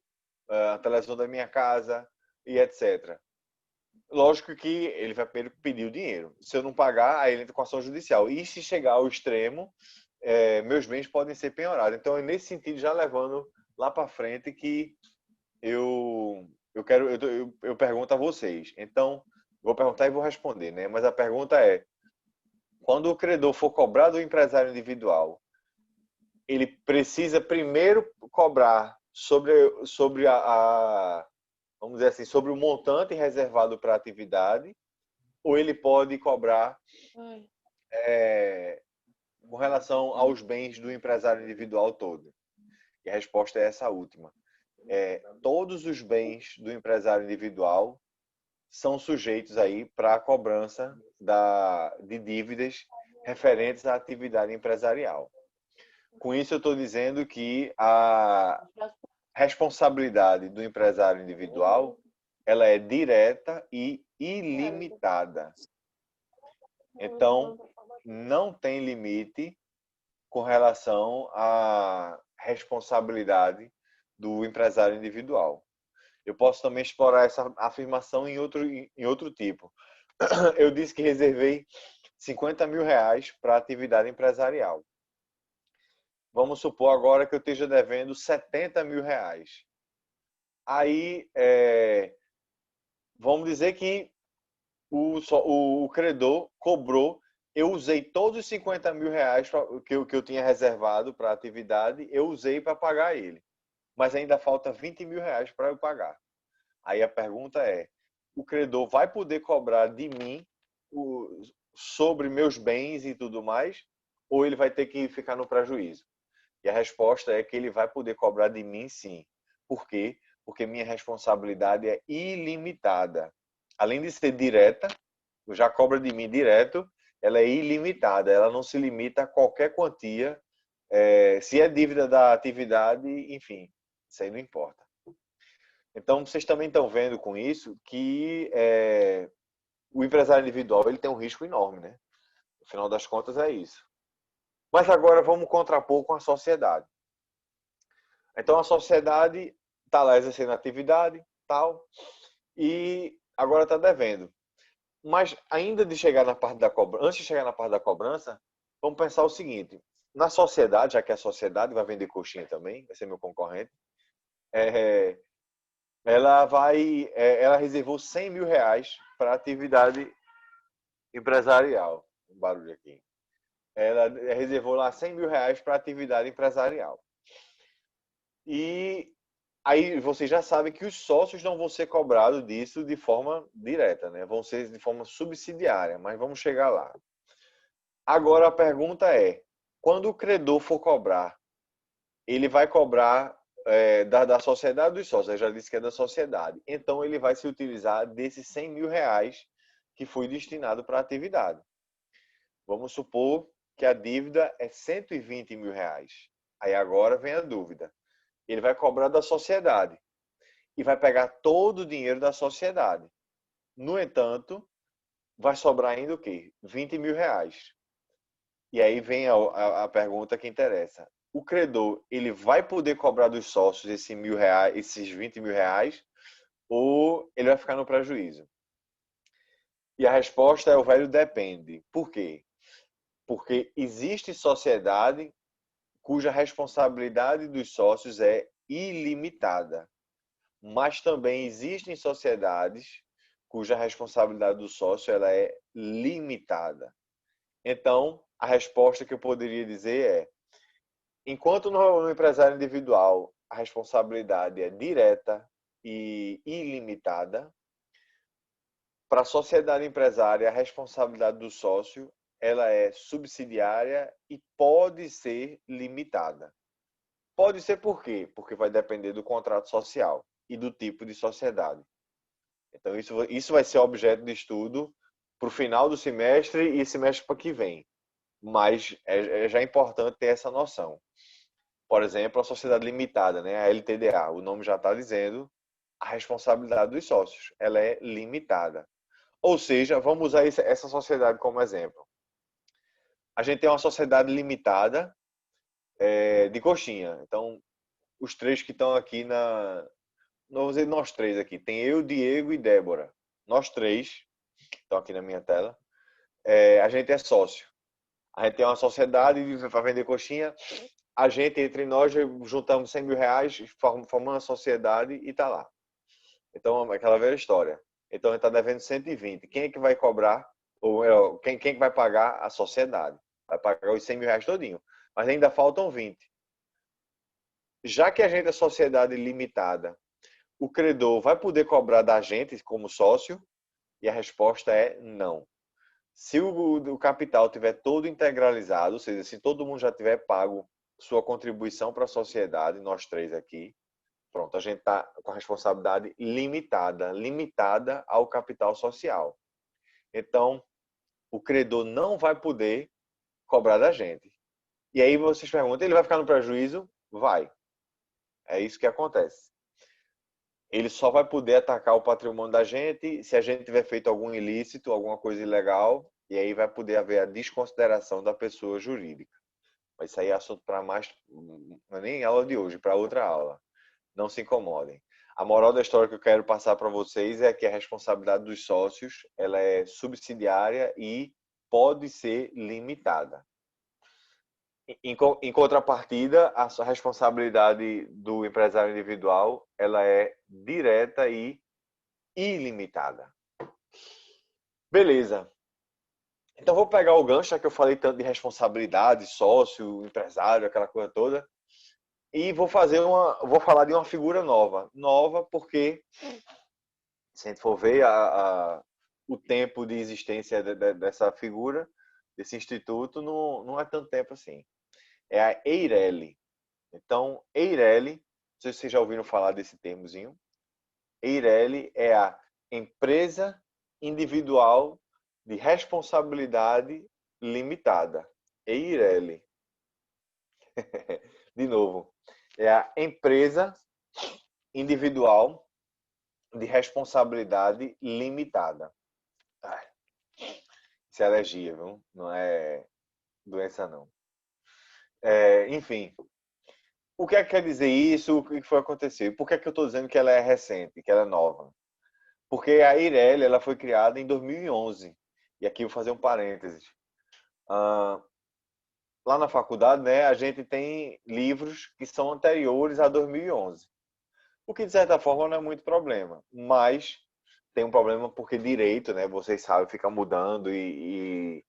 a televisão da minha casa e etc. Lógico que ele vai pedir o dinheiro. Se eu não pagar, aí ele entra com ação judicial. E se chegar ao extremo, meus bens podem ser penhorados. Então, é nesse sentido, já levando lá para frente, que eu pergunto a vocês. Então, vou perguntar e vou responder, né? Mas a pergunta é, quando o credor for cobrar do empresário individual, ele precisa primeiro cobrar sobre vamos dizer assim, sobre o montante reservado para a atividade, ou ele pode cobrar com relação aos bens do empresário individual todo? E a resposta é essa última. Todos os bens do empresário individual são sujeitos aí para a cobrança de dívidas referentes à atividade empresarial. Com isso, eu estou dizendo que a responsabilidade do empresário individual ela é direta e ilimitada. Então, não tem limite com relação à responsabilidade do empresário individual. Eu posso também explorar essa afirmação em outro tipo. Eu disse que reservei 50 mil reais para atividade empresarial. Vamos supor agora que eu esteja devendo 70 mil reais. Aí, vamos dizer que o credor cobrou, eu usei todos os 50 mil reais que eu tinha reservado para a atividade, eu usei para pagar ele. Mas ainda falta 20 mil reais para eu pagar. Aí a pergunta é, o credor vai poder cobrar de mim sobre meus bens e tudo mais, ou ele vai ter que ficar no prejuízo? E a resposta é que ele vai poder cobrar de mim, sim. Por quê? Porque minha responsabilidade é ilimitada. Além de ser direta, já cobra de mim direto, ela é ilimitada. Ela não se limita a qualquer quantia. Se é dívida da atividade, enfim, isso aí não importa. Então, vocês também estão vendo com isso que o empresário individual ele tem um risco enorme, né? No final das contas, é isso. Mas agora vamos contrapor com a sociedade. Então a sociedade está lá exercendo atividade, tal, e agora está devendo. Mas ainda de chegar na parte da cobrança, antes de chegar na parte da cobrança, vamos pensar o seguinte: na sociedade, já que a sociedade vai vender coxinha também, vai ser meu concorrente, é, ela reservou 100 mil reais para atividade empresarial. Um barulho aqui. Ela reservou lá 100 mil reais para atividade empresarial. E aí vocês já sabem que os sócios não vão ser cobrados disso de forma direta, né? Vão ser de forma subsidiária, mas vamos chegar lá. Agora a pergunta é, quando o credor for cobrar, ele vai cobrar da sociedade dos sócios, eu já disse que é da sociedade. Então ele vai se utilizar desses 100 mil reais que foi destinado para a atividade. Vamos supor que a dívida é 120 mil reais. Aí agora vem a dúvida. Ele vai cobrar da sociedade e vai pegar todo o dinheiro da sociedade. No entanto, vai sobrar ainda o quê? 20 mil reais. E aí vem a pergunta que interessa. O credor, ele vai poder cobrar dos sócios esses 20 mil reais ou ele vai ficar no prejuízo? E a resposta é o velho depende. Por quê? Porque existe sociedade cuja responsabilidade dos sócios é ilimitada. Mas também existem sociedades cuja responsabilidade do sócio ela é limitada. Então, a resposta que eu poderia dizer é: enquanto no empresário individual a responsabilidade é direta e ilimitada, para a sociedade empresária a responsabilidade do sócio ela é subsidiária e pode ser limitada. Pode ser por quê? Porque vai depender do contrato social e do tipo de sociedade. Então, isso vai ser objeto de estudo para o final do semestre e semestre para que vem. Mas é já importante ter essa noção. Por exemplo, a sociedade limitada, né? A LTDA, o nome já está dizendo, a responsabilidade dos sócios, ela é limitada. Ou seja, vamos usar essa sociedade como exemplo. A gente tem uma sociedade limitada de coxinha. Então, os três que estão aqui vamos dizer nós três aqui. Tem eu, Diego e Débora. Nós três, estão aqui na minha tela. A gente é sócio. A gente tem uma sociedade para vender coxinha. A gente, entre nós, juntamos 100 mil reais, formamos uma sociedade e está lá. Então, é aquela velha história. Então, a gente está devendo 120. Quem é que vai cobrar? Ou quem que vai pagar? A sociedade. Vai pagar os 100 mil reais todinho. Mas ainda faltam 20. Já que a gente é sociedade limitada, o credor vai poder cobrar da gente como sócio? E a resposta é não. Se o capital tiver todo integralizado, ou seja, se todo mundo já tiver pago sua contribuição para a sociedade, nós três aqui, pronto, a gente está com a responsabilidade limitada ao capital social. Então, o credor não vai poder cobrar da gente. E aí vocês perguntam, ele vai ficar no prejuízo? Vai. É isso que acontece. Ele só vai poder atacar o patrimônio da gente se a gente tiver feito algum ilícito, alguma coisa ilegal, e aí vai poder haver a desconsideração da pessoa jurídica. Mas isso aí é assunto para mais, não é nem aula de hoje, para outra aula. Não se incomodem. A moral da história que eu quero passar para vocês é que a responsabilidade dos sócios ela é subsidiária e pode ser limitada. Em contrapartida, a responsabilidade do empresário individual ela é direta e ilimitada. Beleza. Então vou pegar o gancho, já que eu falei tanto de responsabilidade, sócio, empresário, aquela coisa toda, e vou falar de uma figura nova. Nova porque, se a gente for ver o tempo de existência dessa figura, desse instituto, não é tanto tempo assim. É a Eireli. Então, Eireli, não sei se vocês já ouviram falar desse termozinho. Eireli é a empresa individual de responsabilidade limitada. Eireli. De novo, é a empresa individual de responsabilidade limitada. Isso é alergia, viu? Não é doença, não. Enfim, o que é que quer dizer isso? O que foi acontecer? Por que é que eu estou dizendo que ela é recente, que ela é nova? Porque a Eireli, ela foi criada em 2011. E aqui eu vou fazer um parênteses. Ah, lá na faculdade, né, a gente tem livros que são anteriores a 2011. O que, de certa forma, não é muito problema. Mas tem um problema porque direito, né, vocês sabem, fica mudando e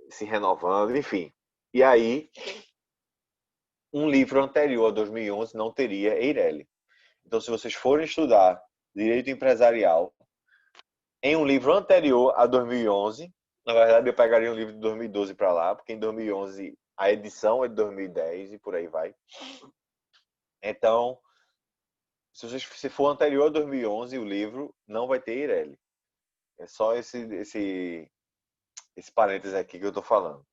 se renovando, enfim. E aí, um livro anterior a 2011 não teria Eireli. Então, se vocês forem estudar direito empresarial em um livro anterior a 2011, na verdade eu pegaria um livro de 2012 para lá, porque em 2011 a edição é de 2010 e por aí vai. Então, se for anterior a 2011, o livro não vai ter Eireli. É só esse parênteses aqui que eu estou falando.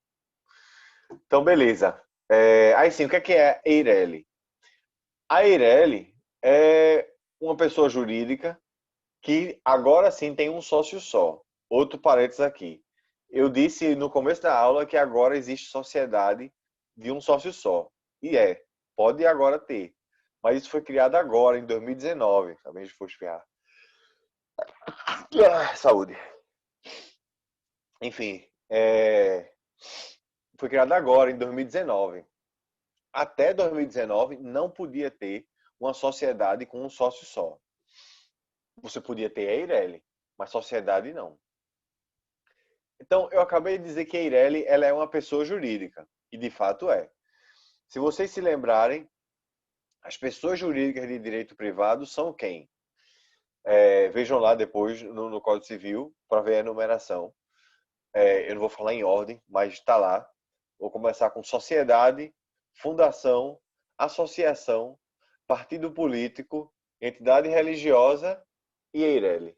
Então, beleza. Aí sim, o que é Eireli? A Eireli é uma pessoa jurídica que agora sim tem um sócio só. Outro parênteses aqui. Eu disse no começo da aula que agora existe sociedade de um sócio só. E pode agora ter. Mas isso foi criado agora, em 2019. Também foi espirrar. Saúde. Enfim, foi criado agora, em 2019. Até 2019, não podia ter uma sociedade com um sócio só. Você podia ter a Eireli, mas sociedade não. Então, eu acabei de dizer que a Eireli ela é uma pessoa jurídica. E de fato é. Se vocês se lembrarem, as pessoas jurídicas de direito privado são quem? Vejam lá depois no Código Civil para ver a enumeração. Eu não vou falar em ordem, mas está lá. Vou começar com sociedade, fundação, associação, partido político, entidade religiosa e Eireli.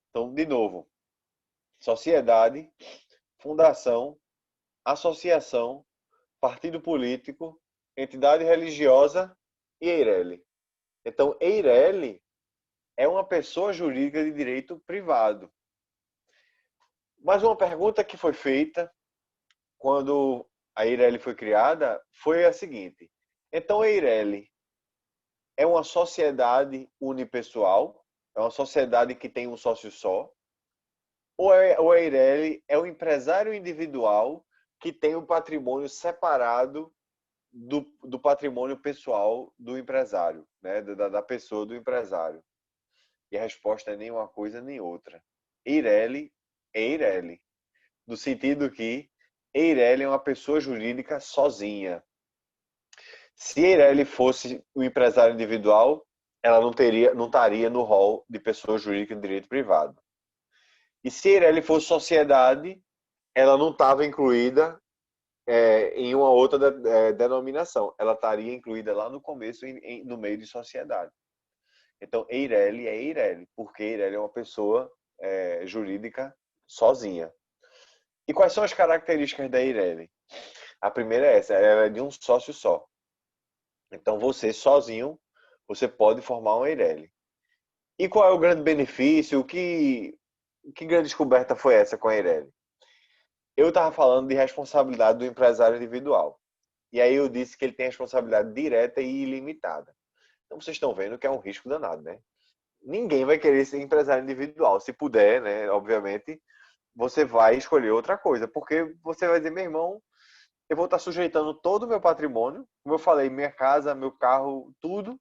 Então, de novo, sociedade, fundação, associação, partido político, entidade religiosa e Eireli. Então, Eireli é uma pessoa jurídica de direito privado. Mas uma pergunta que foi feita quando a Eireli foi criada foi a seguinte: então, a Eireli é uma sociedade unipessoal? É uma sociedade que tem um sócio só? Ou a Eireli é um empresário individual que tem um patrimônio separado do patrimônio pessoal do empresário, né? Da pessoa do empresário? E a resposta é nem uma coisa nem outra. Eireli é Eireli, no sentido que Eireli é uma pessoa jurídica sozinha. Se Eireli fosse um empresário individual, ela não estaria no rol de pessoa jurídica de direito privado. E se Eireli fosse sociedade, ela não estava incluída em uma outra denominação. Ela estaria incluída lá no começo, no meio de sociedade. Então, Eireli é Eireli, porque Eireli é uma pessoa jurídica sozinha. E quais são as características da Eireli? A primeira é essa, ela é de um sócio só. Então, você sozinho, você pode formar uma Eireli. E qual é o grande benefício? Que grande descoberta foi essa com a Eireli? Eu estava falando de responsabilidade do empresário individual. E aí eu disse que ele tem responsabilidade direta e ilimitada. Então, vocês estão vendo que é um risco danado, né? Ninguém vai querer ser empresário individual. Se puder, né, obviamente, você vai escolher outra coisa. Porque você vai dizer, meu irmão, eu vou estar sujeitando todo o meu patrimônio. Como eu falei, minha casa, meu carro, tudo.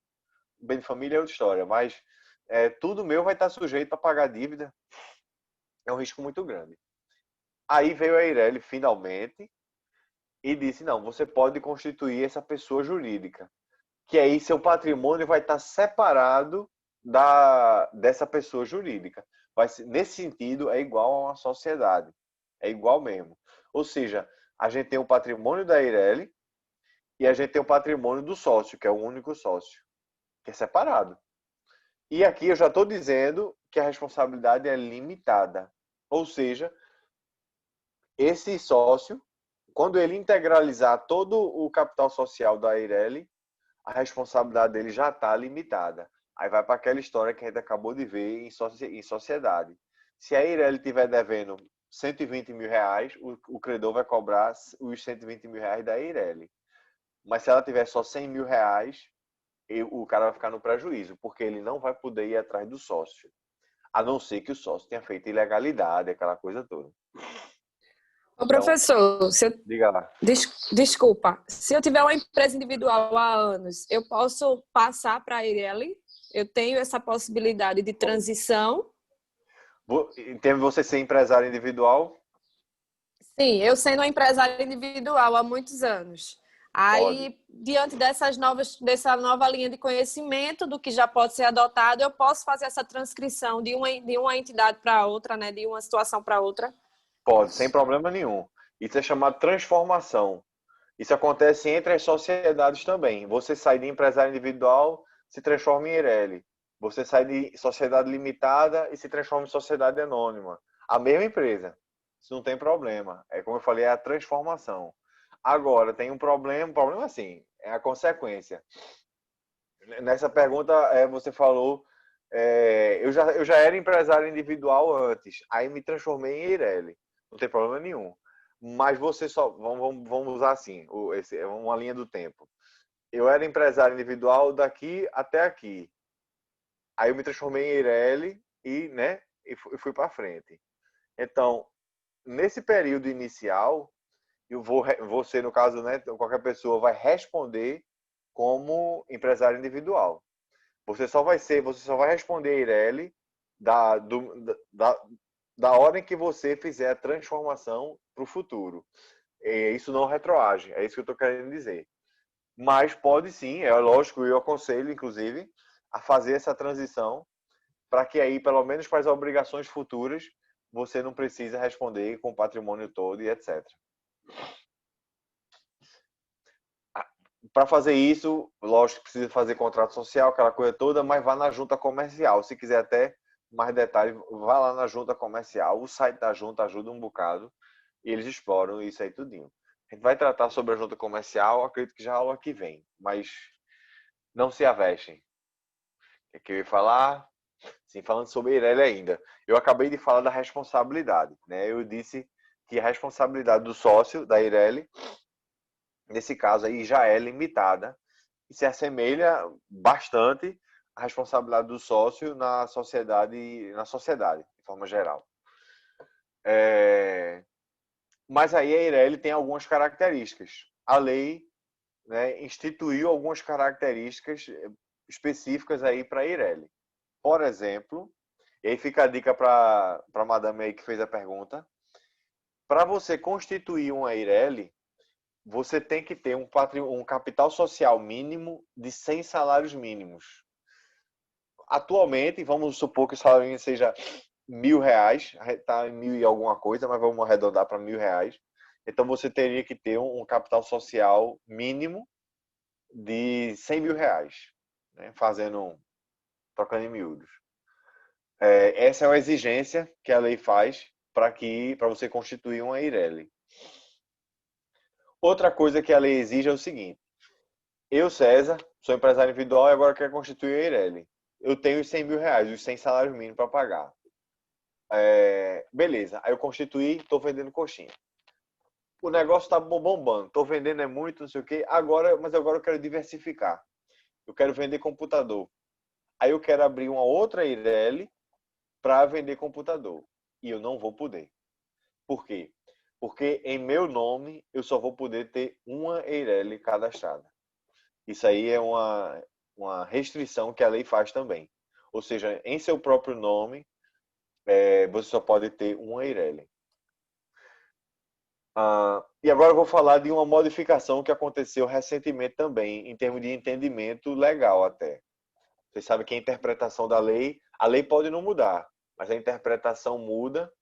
Bem de família é outra história. Mas tudo meu vai estar sujeito a pagar dívida. É um risco muito grande. Aí veio a Eireli, finalmente, e disse, não, você pode constituir essa pessoa jurídica. Que aí seu patrimônio vai estar separado dessa pessoa jurídica. Nesse sentido, é igual a uma sociedade. É igual mesmo. Ou seja, a gente tem o patrimônio da Eireli e a gente tem o patrimônio do sócio, que é o único sócio, que é separado. E aqui eu já estou dizendo que a responsabilidade é limitada. Ou seja, esse sócio, quando ele integralizar todo o capital social da Eireli, a responsabilidade dele já está limitada. Aí vai para aquela história que a gente acabou de ver em sociedade. Se a Eireli estiver devendo 120 mil reais, o credor vai cobrar os 120 mil reais da Eireli. Mas se ela tiver só 100 mil reais, o cara vai ficar no prejuízo, porque ele não vai poder ir atrás do sócio. A não ser que o sócio tenha feito ilegalidade, aquela coisa toda. Ô, professor, Diga lá. Desculpa, se eu tiver uma empresa individual há anos, eu posso passar para a Eireli? Eu tenho essa possibilidade de transição? Em termos de você ser empresário individual? Sim, eu sendo uma empresária individual há muitos anos. Aí, diante dessa nova linha de conhecimento, do que já pode ser adotado, eu posso fazer essa transcrição de uma entidade para outra, né? De uma situação para outra? Pode, sem problema nenhum. Isso é chamado transformação. Isso acontece entre as sociedades também. Você sai de empresário individual, se transforma em Eireli. Você sai de sociedade limitada e se transforma em sociedade anônima. A mesma empresa. Isso não tem problema. É como eu falei, é a transformação. Agora, tem um problema assim, é a consequência. Nessa pergunta, você falou, eu já era empresário individual antes, aí me transformei em Eireli. Não tem problema nenhum. Mas você só, vamos usar assim, é uma linha do tempo. Eu era empresário individual daqui até aqui. Aí eu me transformei em Eireli e fui para frente. Então, nesse período inicial, você, no caso, né, qualquer pessoa vai responder como empresário individual. Você só vai responder Eireli da hora em que você fizer a transformação para o futuro. E isso não retroage, é isso que eu estou querendo dizer. Mas pode sim, é lógico, eu aconselho, inclusive, a fazer essa transição para que aí, pelo menos para as obrigações futuras, você não precisa responder com o patrimônio todo e etc. Para fazer isso, lógico que precisa fazer contrato social, aquela coisa toda, mas vá na junta comercial. Se quiser até mais detalhes, vá lá na junta comercial. O site da junta ajuda um bocado e eles exploram isso aí tudinho. A gente vai tratar sobre a junta comercial, acredito que já a aula que vem, mas não se avestem. O que eu ia falar? Sim, falando sobre Eireli ainda. Eu acabei de falar da responsabilidade, né? Eu disse que a responsabilidade do sócio da Eireli, nesse caso aí, já é limitada e se assemelha bastante à responsabilidade do sócio na sociedade, de forma geral. Mas aí a Eireli tem algumas características. A lei, né, instituiu algumas características específicas aí para a Eireli. Por exemplo, e aí fica a dica para a madame aí que fez a pergunta, para você constituir uma Eireli, você tem que ter um capital social mínimo de 100 salários mínimos. Atualmente, vamos supor que o salário mínimo seja R$1.000, está em 1.000 e alguma coisa, mas vamos arredondar para R$1.000. Então você teria que ter um capital social mínimo de R$100.000, né? Trocando em miúdos. Essa é uma exigência que a lei faz para você constituir uma Eireli. Outra coisa que a lei exige é o seguinte: eu, César, sou empresário individual e agora quero constituir a Eireli. Eu tenho os R$100.000, os 100 salários mínimos para pagar. Beleza, aí eu constituí, estou vendendo coxinha. O negócio está bombando, estou vendendo muito, não sei o quê, mas agora eu quero diversificar. Eu quero vender computador. Aí eu quero abrir uma outra Eireli para vender computador. E eu não vou poder. Por quê? Porque em meu nome eu só vou poder ter uma Eireli cadastrada. Isso aí é uma restrição que a lei faz também. Ou seja, em seu próprio nome, você só pode ter uma Eireli. E agora eu vou falar de uma modificação que aconteceu recentemente também, em termos de entendimento legal até. Vocês sabem que a interpretação da lei, a lei pode não mudar, mas a interpretação muda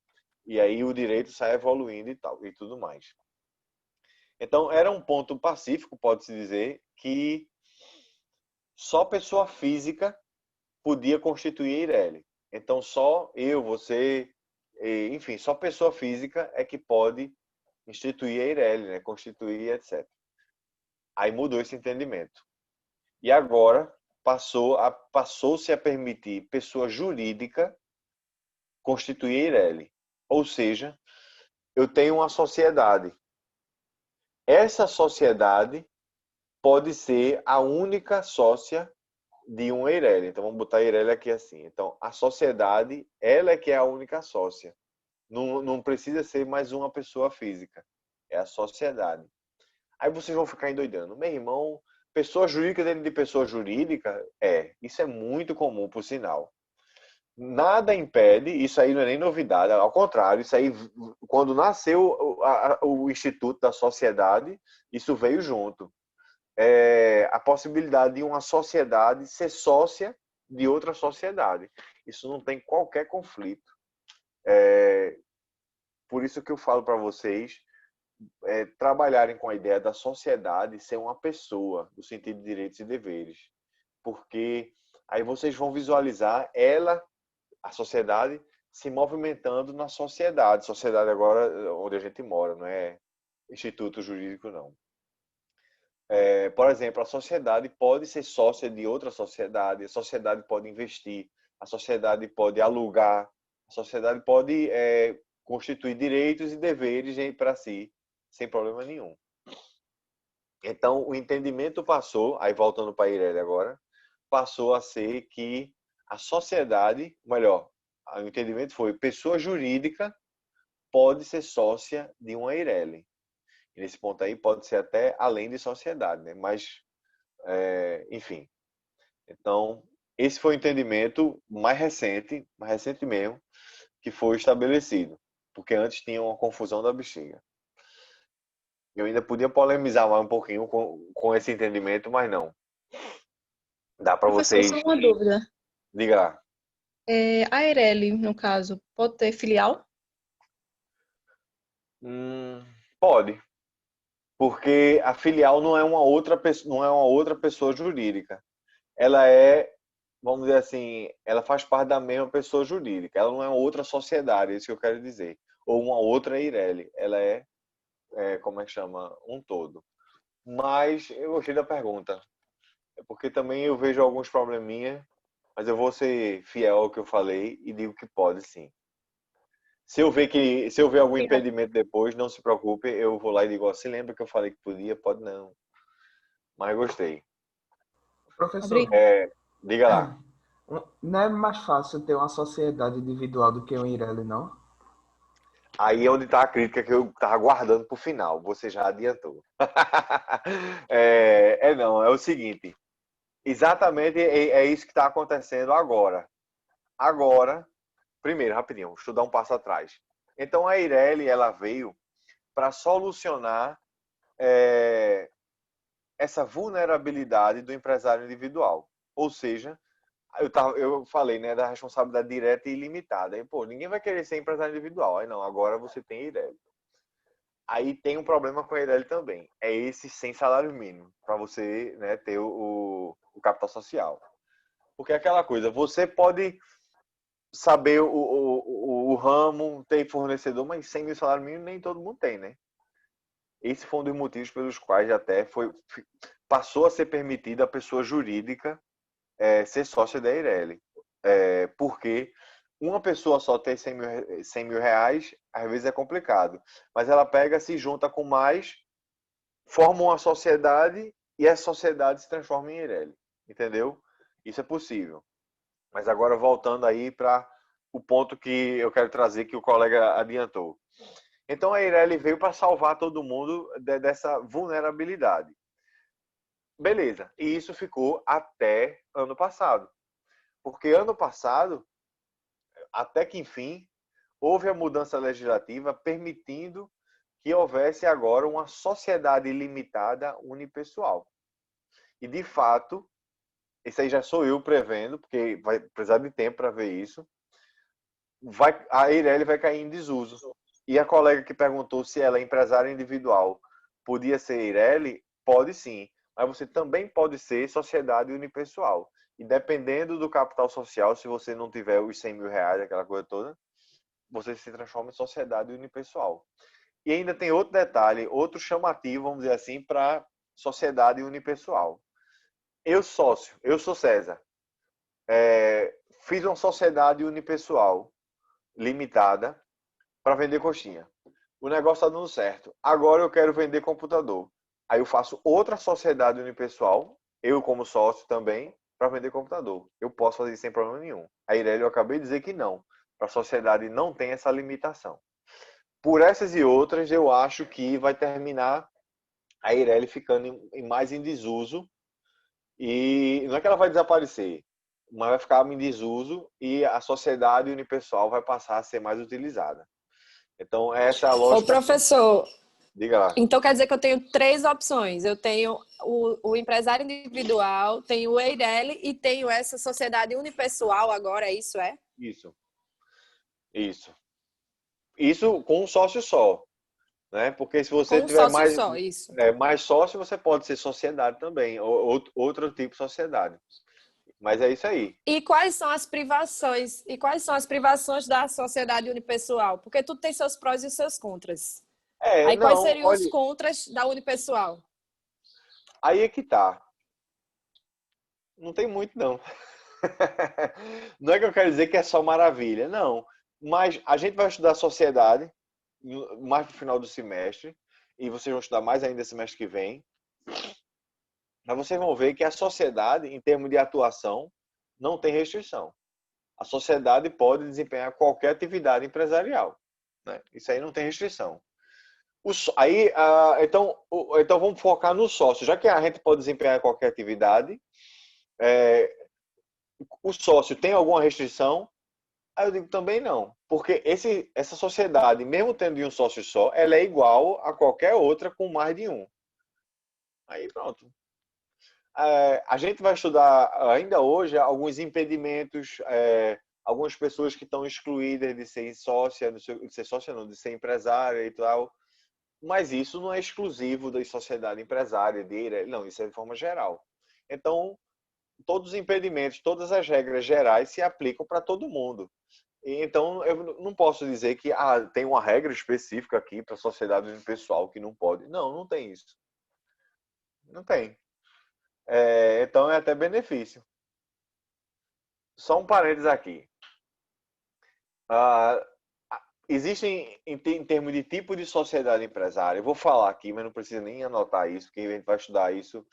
e aí o direito sai evoluindo e tudo mais. Então, era um ponto pacífico, pode-se dizer, que só pessoa física podia constituir Eireli. Então, só eu, você, enfim, só pessoa física é que pode instituir a Eireli, né? Constituir, etc. Aí mudou esse entendimento. E agora passou-se a permitir pessoa jurídica constituir Eireli. Ou seja, eu tenho uma sociedade. Essa sociedade pode ser a única sócia de um Eireli. Então, vamos botar a Eireli aqui assim. Então, a sociedade, ela é que é a única sócia. Não precisa ser mais uma pessoa física. É a sociedade. Aí vocês vão ficar endoidando. Meu irmão, pessoa jurídica dentro de pessoa jurídica? Isso é muito comum, por sinal. Nada impede, isso aí não é nem novidade, ao contrário, isso aí, quando nasceu o Instituto da Sociedade, isso veio junto. A possibilidade de uma sociedade ser sócia de outra sociedade. Isso não tem qualquer conflito. Por isso que eu falo para vocês trabalharem com a ideia da sociedade ser uma pessoa, no sentido de direitos e deveres. Porque aí vocês vão visualizar ela, a sociedade, se movimentando na sociedade. Sociedade agora onde a gente mora, não é instituto jurídico, não. Por exemplo, a sociedade pode ser sócia de outra sociedade, a sociedade pode investir, a sociedade pode alugar, a sociedade pode constituir direitos e deveres para si, sem problema nenhum. Então, o entendimento passou, aí voltando para a Eireli agora, passou a ser que a sociedade, melhor, o entendimento foi pessoa jurídica pode ser sócia de uma Eireli. E nesse ponto aí pode ser até além de sociedade, né? Mas, enfim. Então, esse foi o entendimento mais recente mesmo, que foi estabelecido. Porque antes tinha uma confusão da bexiga. Eu ainda podia polemizar mais um pouquinho com esse entendimento, mas não. Dá para Professor, vocês... só uma dúvida. Diga lá. A Eireli, no caso, pode ter filial? Pode. Porque a filial não é uma outra pessoa jurídica. Ela vamos dizer assim, ela faz parte da mesma pessoa jurídica. Ela não é outra sociedade, é isso que eu quero dizer. Ou uma outra Eireli. Ela como é que chama? Um todo. Mas eu gostei da pergunta. Porque também eu vejo alguns probleminhas, mas eu vou ser fiel ao que eu falei e digo que pode sim. Se eu ver algum impedimento depois, não se preocupe, eu vou lá e digo, se lembra que eu falei que podia? Pode não. Mas gostei. Professor, Diga lá. não é mais fácil ter uma sociedade individual do que um Eireli, não? Aí é onde está a crítica que eu estava guardando para o final. Você já adiantou. Não, é o seguinte. Exatamente é isso que está acontecendo agora. Agora, primeiro, rapidinho, deixa eu dar um passo atrás. Então, a Eireli, ela veio para solucionar essa vulnerabilidade do empresário individual. Ou seja, eu falei, né, da responsabilidade direta e ilimitada. Aí, ninguém vai querer ser empresário individual. Aí não, agora você tem Eireli. Aí tem um problema com a Eireli também. É esse sem salário mínimo, para você, né, ter o capital social. Porque é aquela coisa, você pode saber o ramo, ter fornecedor, mas 100 mil salário mínimo nem todo mundo tem, né? Esse foi um dos motivos pelos quais até passou a ser permitida a pessoa jurídica ser sócia da Eireli. Porque uma pessoa só ter 100 mil reais, às vezes é complicado. Mas ela pega, se junta com mais, forma uma sociedade e essa sociedade se transforma em Eireli. Entendeu? Isso é possível. Mas agora voltando aí para o ponto que eu quero trazer, que o colega adiantou. Então a Eireli veio para salvar todo mundo dessa vulnerabilidade. Beleza. E isso ficou até ano passado. Porque ano passado, até que enfim, houve a mudança legislativa permitindo que houvesse agora uma sociedade limitada unipessoal. E de fato, isso aí já sou eu prevendo, porque vai precisar de tempo para ver isso, a Eireli vai cair em desuso. E a colega que perguntou se ela é empresária individual podia ser Eireli, pode sim. Mas você também pode ser sociedade unipessoal. E dependendo do capital social, se você não tiver os 100 mil reais, aquela coisa toda, você se transforma em sociedade unipessoal. E ainda tem outro detalhe, outro chamativo, vamos dizer assim, para sociedade unipessoal. Eu sou César. Fiz uma sociedade unipessoal limitada para vender coxinha. o negócio está dando certo. Agora eu quero vender computador. Aí eu faço outra sociedade unipessoal, eu como sócio também, para vender computador. Eu posso fazer isso sem problema nenhum. A Ireli, eu acabei de dizer que não. Para a sociedade não tem essa limitação. Por essas e outras, eu acho que vai terminar a Ireli ficando mais em desuso. E não é que ela vai desaparecer, mas vai ficar em desuso e a sociedade unipessoal vai passar a ser mais utilizada. Então, essa é a Ô, lógica. professor, Diga lá. então quer dizer que eu tenho 3 opções. Eu tenho o empresário individual, tenho o Eireli e tenho essa sociedade unipessoal agora, isso é? Isso. Isso. Isso com um sócio só, né? Porque se você Com um tiver sócio só, isso. mais sócio, você pode ser sociedade também, ou outro tipo de sociedade. Mas é isso aí. E quais são as privações? E quais são as privações da sociedade unipessoal? Porque tudo tem seus prós e seus contras. Aí quais Não, seriam os olha, contras da unipessoal? aí é que tá. Não tem muito, não. Não é que eu quero dizer que é só maravilha, não. Mas a gente vai estudar sociedade mais no final do semestre, e vocês vão estudar mais ainda semestre que vem. Mas vocês vão ver que a sociedade, em termos de atuação, não tem restrição. A sociedade pode desempenhar qualquer atividade empresarial, né? Isso aí não tem restrição. Então vamos focar no sócio. Já que a gente pode desempenhar qualquer atividade, o sócio tem alguma restrição? Aí eu digo também não. Porque essa sociedade, mesmo tendo de um sócio só, ela é igual a qualquer outra com mais de um. Aí pronto. A gente vai estudar ainda hoje alguns impedimentos, algumas pessoas que estão excluídas de ser sócia, de ser empresária e tal. Mas isso não é exclusivo da sociedade empresária, não, isso é de forma geral. Então, todos os impedimentos, todas as regras gerais se aplicam para todo mundo. Então, eu não posso dizer que tem uma regra específica aqui para a sociedade pessoal que não pode. Não, não tem isso. Não tem. Então, é até benefício. Só um parênteses aqui. Existem, em termos de tipo de sociedade empresária, eu vou falar aqui, mas não precisa nem anotar isso, porque a gente vai estudar isso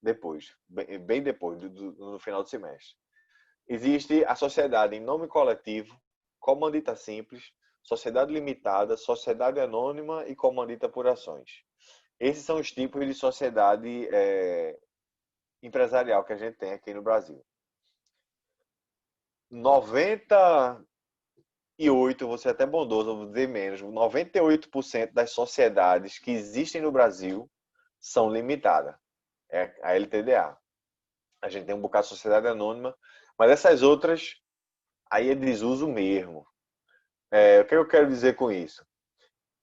depois, bem depois, no final do semestre. Existe a sociedade em nome coletivo, comandita simples, sociedade limitada, sociedade anônima e comandita por ações. Esses são os tipos de sociedade empresarial que a gente tem aqui no Brasil. 98, vou ser até bondoso, vou dizer menos, 98% das sociedades que existem no Brasil são limitadas. É a LTDA. A gente tem um bocado de sociedade anônima, mas essas outras, aí é desuso mesmo. O que eu quero dizer com isso?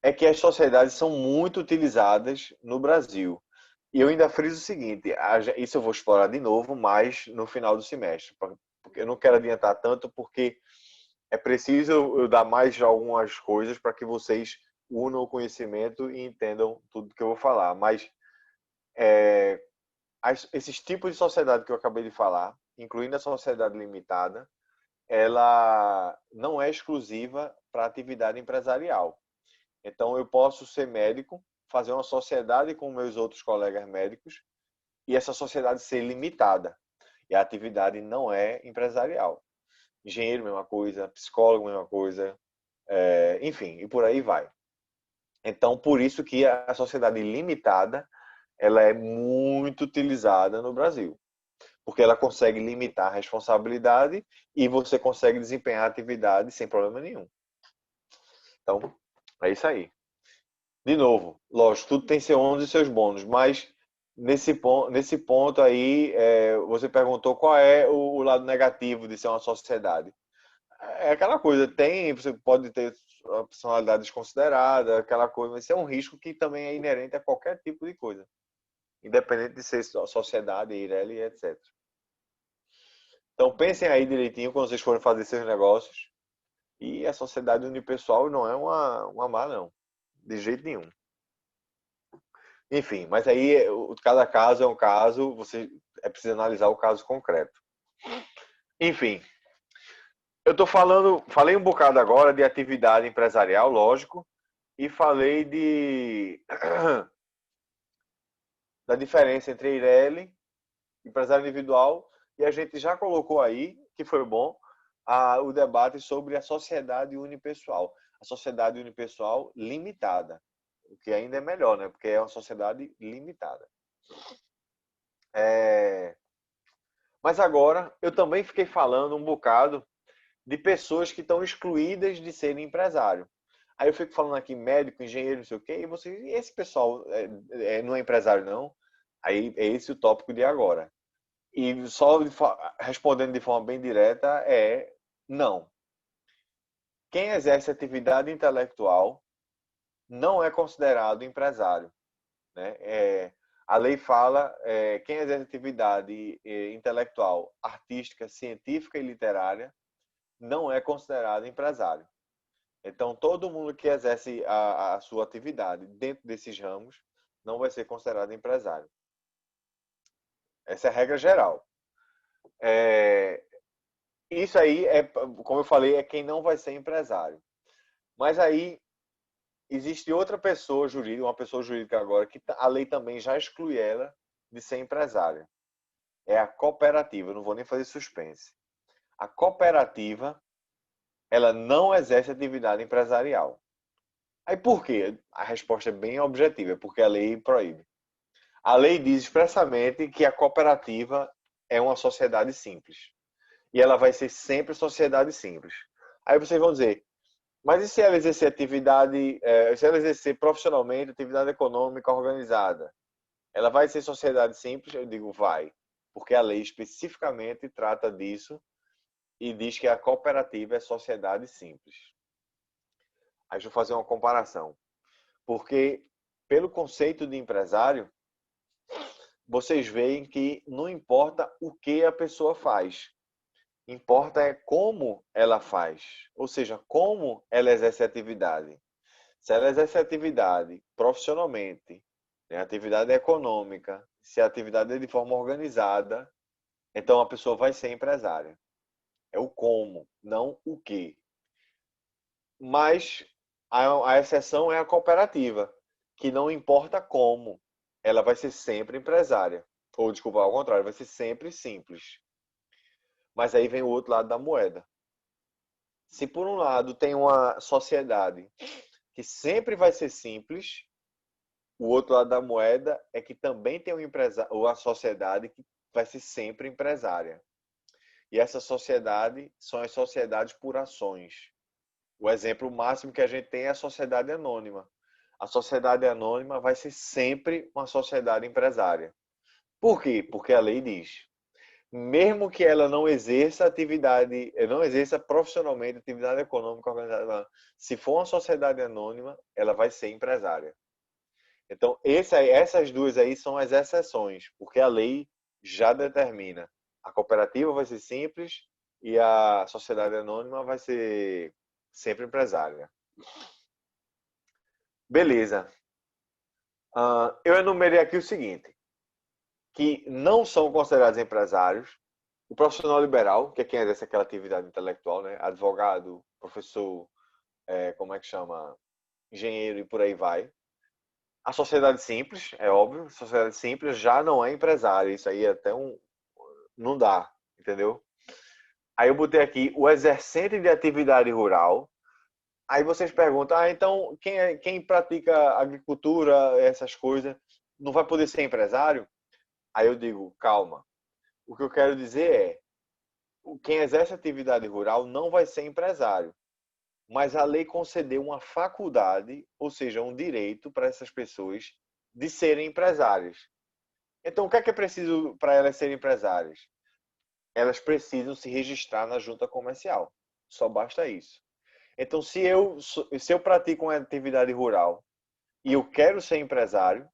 É que as sociedades são muito utilizadas no Brasil. E eu ainda friso o seguinte, isso eu vou explorar de novo, mas no final do semestre. Porque eu não quero adiantar tanto, porque é preciso eu dar mais algumas coisas para que vocês unam o conhecimento e entendam tudo que eu vou falar. Mas esses tipos de sociedade que eu acabei de falar, incluindo a sociedade limitada, ela não é exclusiva para atividade empresarial. Então, eu posso ser médico, fazer uma sociedade com meus outros colegas médicos e essa sociedade ser limitada. E a atividade não é empresarial. Engenheiro, mesma coisa. Psicólogo, mesma coisa. Enfim, e por aí vai. Então, por isso que a sociedade limitada ela é muito utilizada no Brasil. Porque ela consegue limitar a responsabilidade e você consegue desempenhar a atividade sem problema nenhum. Então, é isso aí. De novo, lógico, tudo tem seu ônus e seus bônus, mas nesse ponto aí, você perguntou qual é o lado negativo de ser uma sociedade. É aquela coisa, você pode ter a personalidade desconsiderada, aquela coisa, mas isso é um risco que também é inerente a qualquer tipo de coisa, independente de ser sociedade, IRL, etc. Então pensem aí direitinho quando vocês forem fazer seus negócios, e a sociedade unipessoal não é uma má, não. De jeito nenhum. Enfim, mas aí cada caso é um caso, você precisa analisar o caso concreto. Enfim, eu falei um bocado agora de atividade empresarial, lógico, e falei da diferença entre Eireli, empresário individual, e a gente já colocou aí, que foi bom, o debate sobre a sociedade unipessoal. A sociedade unipessoal limitada, o que ainda é melhor, né? Porque é uma sociedade limitada. Mas agora, eu também fiquei falando um bocado de pessoas que estão excluídas de serem empresário. Aí eu fico falando aqui médico, engenheiro, não sei o quê, e esse pessoal não é empresário, não? Aí é esse o tópico de agora. E só respondendo de forma bem direta não. Quem exerce atividade intelectual não é considerado empresário, né? A lei fala quem exerce atividade intelectual, artística, científica e literária não é considerado empresário. Então, todo mundo que exerce a sua atividade dentro desses ramos não vai ser considerado empresário. Essa é a regra geral. Isso aí, como eu falei, é quem não vai ser empresário. Mas aí, existe outra pessoa jurídica, uma pessoa jurídica agora, que a lei também já exclui ela de ser empresária. É a cooperativa, eu não vou nem fazer suspense. A cooperativa, ela não exerce atividade empresarial. Aí por quê? A resposta é bem objetiva, é porque a lei proíbe. A lei diz expressamente que a cooperativa é uma sociedade simples. E ela vai ser sempre sociedade simples. Aí vocês vão dizer, mas e se ela exercer atividade, se ela exercer profissionalmente atividade econômica organizada? Ela vai ser sociedade simples? Eu digo, vai. Porque a lei especificamente trata disso e diz que a cooperativa é sociedade simples. Aí deixa eu fazer uma comparação. Porque, pelo conceito de empresário, vocês veem que não importa o que a pessoa faz. Importa é como ela faz. Ou seja, como ela exerce a atividade. Se ela exerce a atividade profissionalmente, né, atividade econômica, se a atividade é de forma organizada, então a pessoa vai ser empresária. É o como, não o que. Mas a exceção é a cooperativa, que não importa como, ela vai ser sempre empresária. Ou, desculpa, ao contrário, vai ser sempre simples. Mas aí vem o outro lado da moeda. Se por um lado tem uma sociedade que sempre vai ser simples, o outro lado da moeda é que também tem uma sociedade que vai ser sempre empresária. E essa sociedade são as sociedades por ações. O exemplo máximo que a gente tem é a sociedade anônima. A sociedade anônima vai ser sempre uma sociedade empresária. Por quê? Porque a lei diz, mesmo que ela não exerça atividade, não exerça profissionalmente atividade econômica organizada, se for uma sociedade anônima, ela vai ser empresária. Então, essas duas aí são as exceções, porque a lei já determina. A cooperativa vai ser simples e a sociedade anônima vai ser sempre empresária. Beleza. Eu enumerei aqui o seguinte, que não são considerados empresários o profissional liberal, que é quem exerce aquela atividade intelectual, né? Advogado, professor, como é que chama? Engenheiro e por aí vai. A sociedade simples, é óbvio, a sociedade simples já não é empresária, isso aí é até não dá, entendeu? Aí eu botei aqui o exercente de atividade rural. Aí vocês perguntam, então quem pratica agricultura, essas coisas, não vai poder ser empresário? Aí eu digo, calma. O que eu quero dizer é, quem exerce atividade rural não vai ser empresário. Mas a lei concedeu uma faculdade, ou seja, um direito para essas pessoas de serem empresárias. Então, o que é preciso para elas serem empresárias? Elas precisam se registrar na junta comercial. Só basta isso. Então, se eu pratico uma atividade rural e eu quero ser empresário,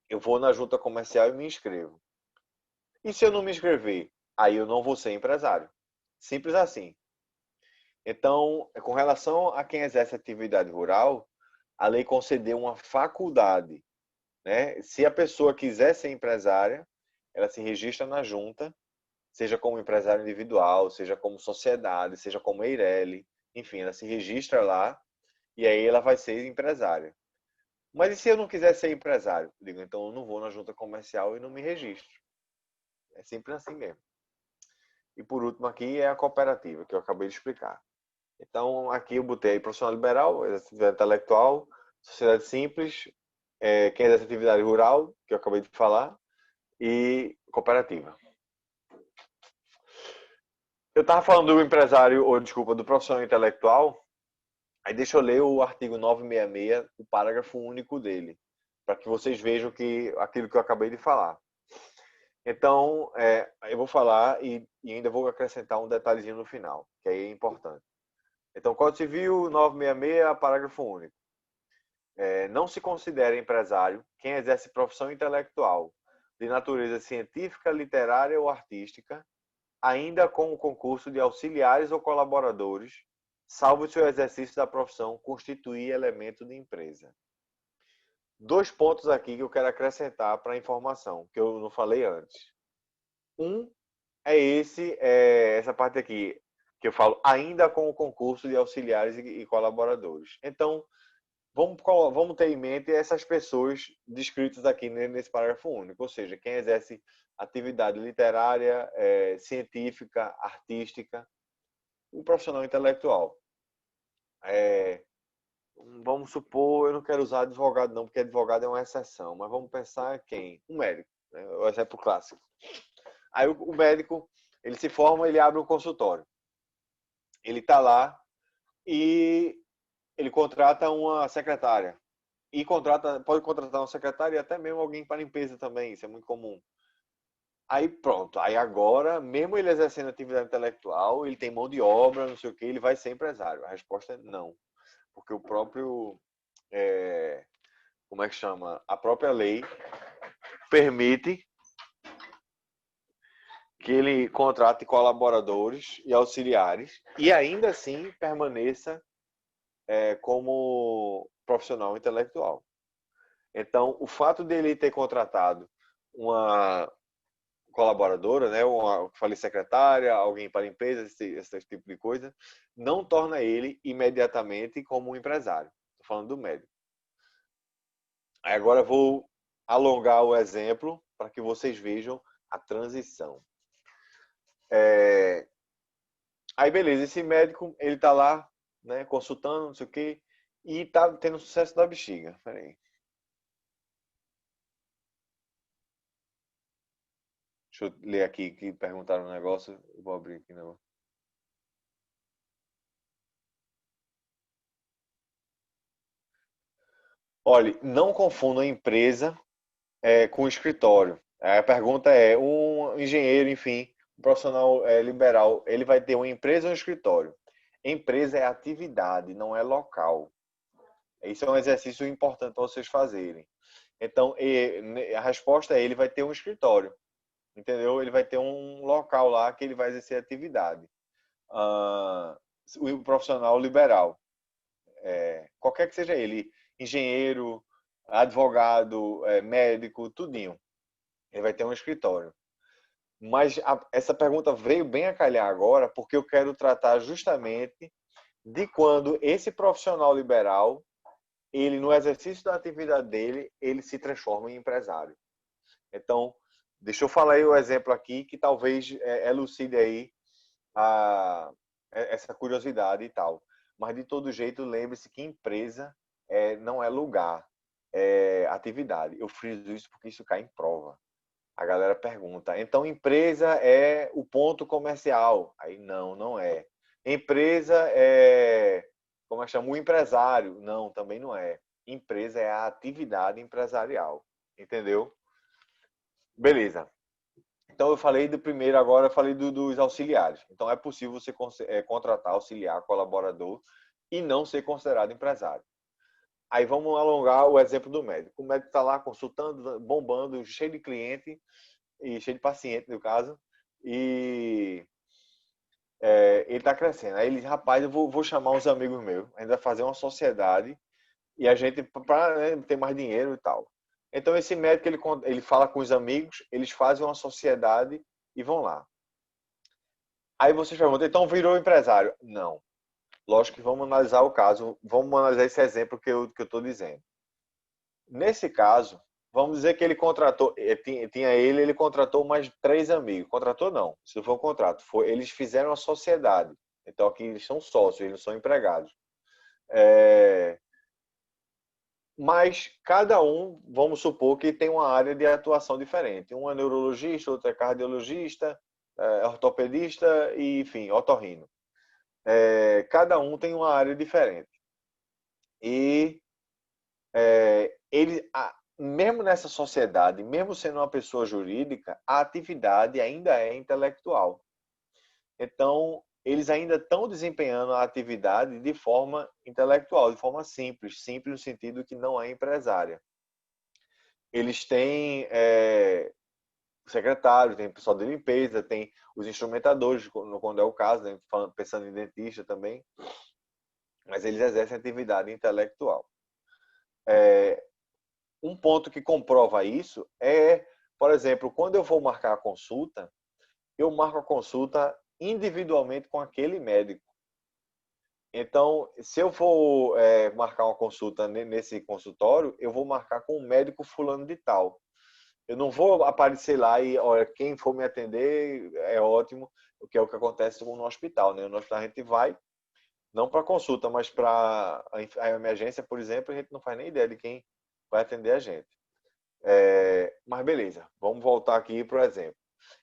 eu vou na junta comercial e me inscrevo. E se eu não me inscrever, aí eu não vou ser empresário. Simples assim. Então, com relação a quem exerce atividade rural, a lei concedeu uma faculdade, né? Se a pessoa quiser ser empresária, ela se registra na junta, seja como empresário individual, seja como sociedade, seja como Eireli, enfim, ela se registra lá E aí ela vai ser empresária. Mas e se eu não quiser ser empresário? Eu digo, então eu não vou na junta comercial e não me registro. É sempre assim mesmo. E por último aqui é a cooperativa, que eu acabei de explicar. Então aqui eu botei profissional liberal, atividade intelectual, sociedade simples, quem exerce atividade rural, que eu acabei de falar, e cooperativa. Eu estava falando do empresário, ou desculpa, do profissional intelectual, aí deixa eu ler o artigo 966, o parágrafo único dele, para que vocês vejam aquilo que eu acabei de falar. Então, eu vou falar e ainda vou acrescentar um detalhezinho no final, que aí é importante. Então, Código Civil 966, parágrafo único. Não se considera empresário quem exerce profissão intelectual de natureza científica, literária ou artística, ainda com o concurso de auxiliares ou colaboradores, salvo se o exercício da profissão constituir elemento de empresa. 2 pontos aqui que eu quero acrescentar para a informação, que eu não falei antes. Um é essa parte aqui, que eu falo, ainda com o concurso de auxiliares e colaboradores. Então, vamos ter em mente essas pessoas descritas aqui nesse parágrafo único, ou seja, quem exerce atividade literária, científica, artística, um profissional intelectual. Vamos supor, eu não quero usar advogado não, porque advogado é uma exceção, mas vamos pensar quem? Um médico, né? O exemplo clássico. Aí o médico, ele se forma, ele abre um consultório. Ele está lá e ele contrata uma secretária. E pode contratar uma secretária e até mesmo alguém para limpeza também, isso é muito comum. Aí pronto, aí agora, mesmo ele exercendo atividade intelectual, ele tem mão de obra, não sei o que, ele vai ser empresário. A resposta é não. Porque o próprio, como é que chama? A própria lei permite que ele contrate colaboradores e auxiliares e ainda assim permaneça como profissional intelectual. Então, o fato dele ter contratado uma colaboradora, né, falei secretária, alguém para limpeza, esse tipo de coisa, não torna ele imediatamente como um empresário. Estou falando do médico. Aí agora vou alongar o exemplo para que vocês vejam a transição. Aí beleza, esse médico, ele tá lá, né, consultando, não sei o quê, e tá tendo sucesso da bexiga. Peraí. Deixa eu ler aqui que perguntaram um negócio. Eu vou abrir aqui o negócio. Olha, não confundam a empresa com escritório. A pergunta é, um engenheiro, enfim, um profissional liberal, ele vai ter uma empresa ou um escritório? Empresa é atividade, não é local. Isso é um exercício importante para vocês fazerem. Então, a resposta é, ele vai ter um escritório, entendeu? Ele vai ter um local lá que ele vai exercer atividade. O profissional liberal, qualquer que seja ele, engenheiro, advogado, médico, tudinho. Ele vai ter um escritório. Mas essa pergunta veio bem a calhar agora, porque eu quero tratar justamente de quando esse profissional liberal, ele no exercício da atividade dele, ele se transforma em empresário. Então, deixa eu falar aí o exemplo aqui, que talvez elucide aí essa curiosidade e tal. Mas, de todo jeito, lembre-se que empresa não é lugar, é atividade. Eu friso isso porque isso cai em prova. A galera pergunta, então empresa é o ponto comercial? Aí não é. Empresa como é que chama? O empresário? Não, também não é. Empresa é a atividade empresarial. Entendeu? Beleza. Então eu falei do primeiro, agora eu falei dos auxiliares. Então é possível você contratar auxiliar, colaborador e não ser considerado empresário. Aí vamos alongar o exemplo do médico. O médico está lá consultando, bombando, cheio de cliente e cheio de paciente, no caso, e ele está crescendo. Aí ele, rapaz, eu vou chamar uns amigos meus, a gente vai fazer uma sociedade e a gente, para ter mais dinheiro e tal. Então esse médico, ele fala com os amigos, eles fazem uma sociedade e vão lá. Aí vocês perguntam, então virou empresário? Não. Lógico que vamos analisar o caso, vamos analisar esse exemplo que eu estou dizendo. Nesse caso, vamos dizer que ele contratou, ele contratou mais 3 amigos. Contratou não, isso não foi um contrato, eles fizeram uma sociedade. Então aqui eles são sócios, eles não são empregados. Mas cada um, vamos supor que tem uma área de atuação diferente. Um é neurologista, outro é cardiologista, ortopedista e, enfim, otorrino. Cada um tem uma área diferente. E mesmo nessa sociedade, mesmo sendo uma pessoa jurídica, a atividade ainda é intelectual. Então, eles ainda estão desempenhando a atividade de forma intelectual, de forma simples. Simples no sentido que não é empresária. Eles têm secretário, tem pessoal de limpeza, tem os instrumentadores, quando é o caso, né? Pensando em dentista também. Mas eles exercem atividade intelectual. Um ponto que comprova isso é, por exemplo, quando eu vou marcar a consulta, eu marco a consulta individualmente com aquele médico. Então, se eu for marcar uma consulta nesse consultório, eu vou marcar com o médico fulano de tal. Eu não vou aparecer lá e, olha, quem for me atender é ótimo, o que é o que acontece no hospital, né? No hospital a gente vai, não para consulta, mas para a emergência, por exemplo, a gente não faz nem ideia de quem vai atender a gente. Mas beleza, vamos voltar aqui para o exemplo.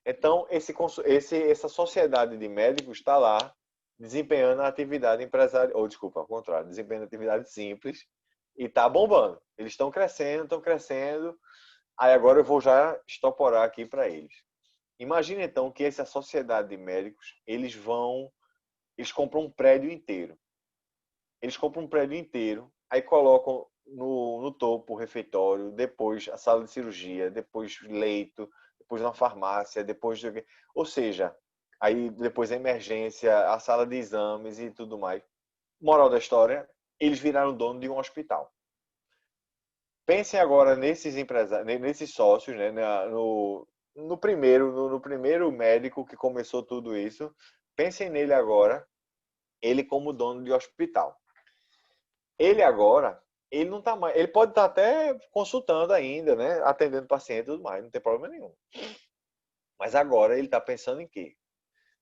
Então, essa sociedade de médicos está lá desempenhando a atividade empresarial, ou desculpa, ao contrário, desempenhando a atividade simples e está bombando. Eles estão crescendo. Aí agora eu vou já estoporar aqui para eles. Imagina então que essa sociedade de médicos, eles compram um prédio inteiro. Eles compram um prédio inteiro, aí colocam no topo o refeitório, depois a sala de cirurgia, depois leito, depois uma farmácia, ou seja, aí depois a emergência, a sala de exames e tudo mais. Moral da história, eles viraram dono de um hospital. Pensem agora nesses empresários, nesses sócios, né, no primeiro médico que começou tudo isso. Pensem nele agora, ele como dono de hospital. Ele agora, ele não tá mais, ele pode estar até consultando ainda, né, atendendo paciente e tudo mais, não tem problema nenhum. Mas agora ele está pensando em quê?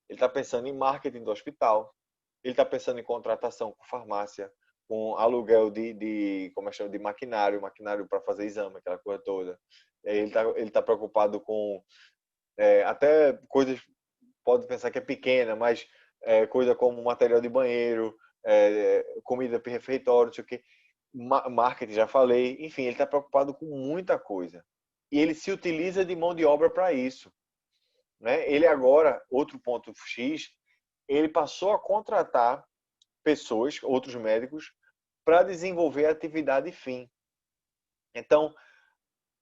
Ele está pensando em marketing do hospital. Ele está pensando em contratação com farmácia, com aluguel como é que chama, de maquinário para fazer exame, aquela coisa toda. Ele tá preocupado com até coisas, pode pensar que é pequena, mas coisa como material de banheiro, comida para refeitório, não sei o quê. Marketing, já falei. Enfim, ele está preocupado com muita coisa. E ele se utiliza de mão de obra para isso. Né? Ele agora, outro ponto X, ele passou a contratar pessoas, outros médicos, para desenvolver a atividade fim. Então,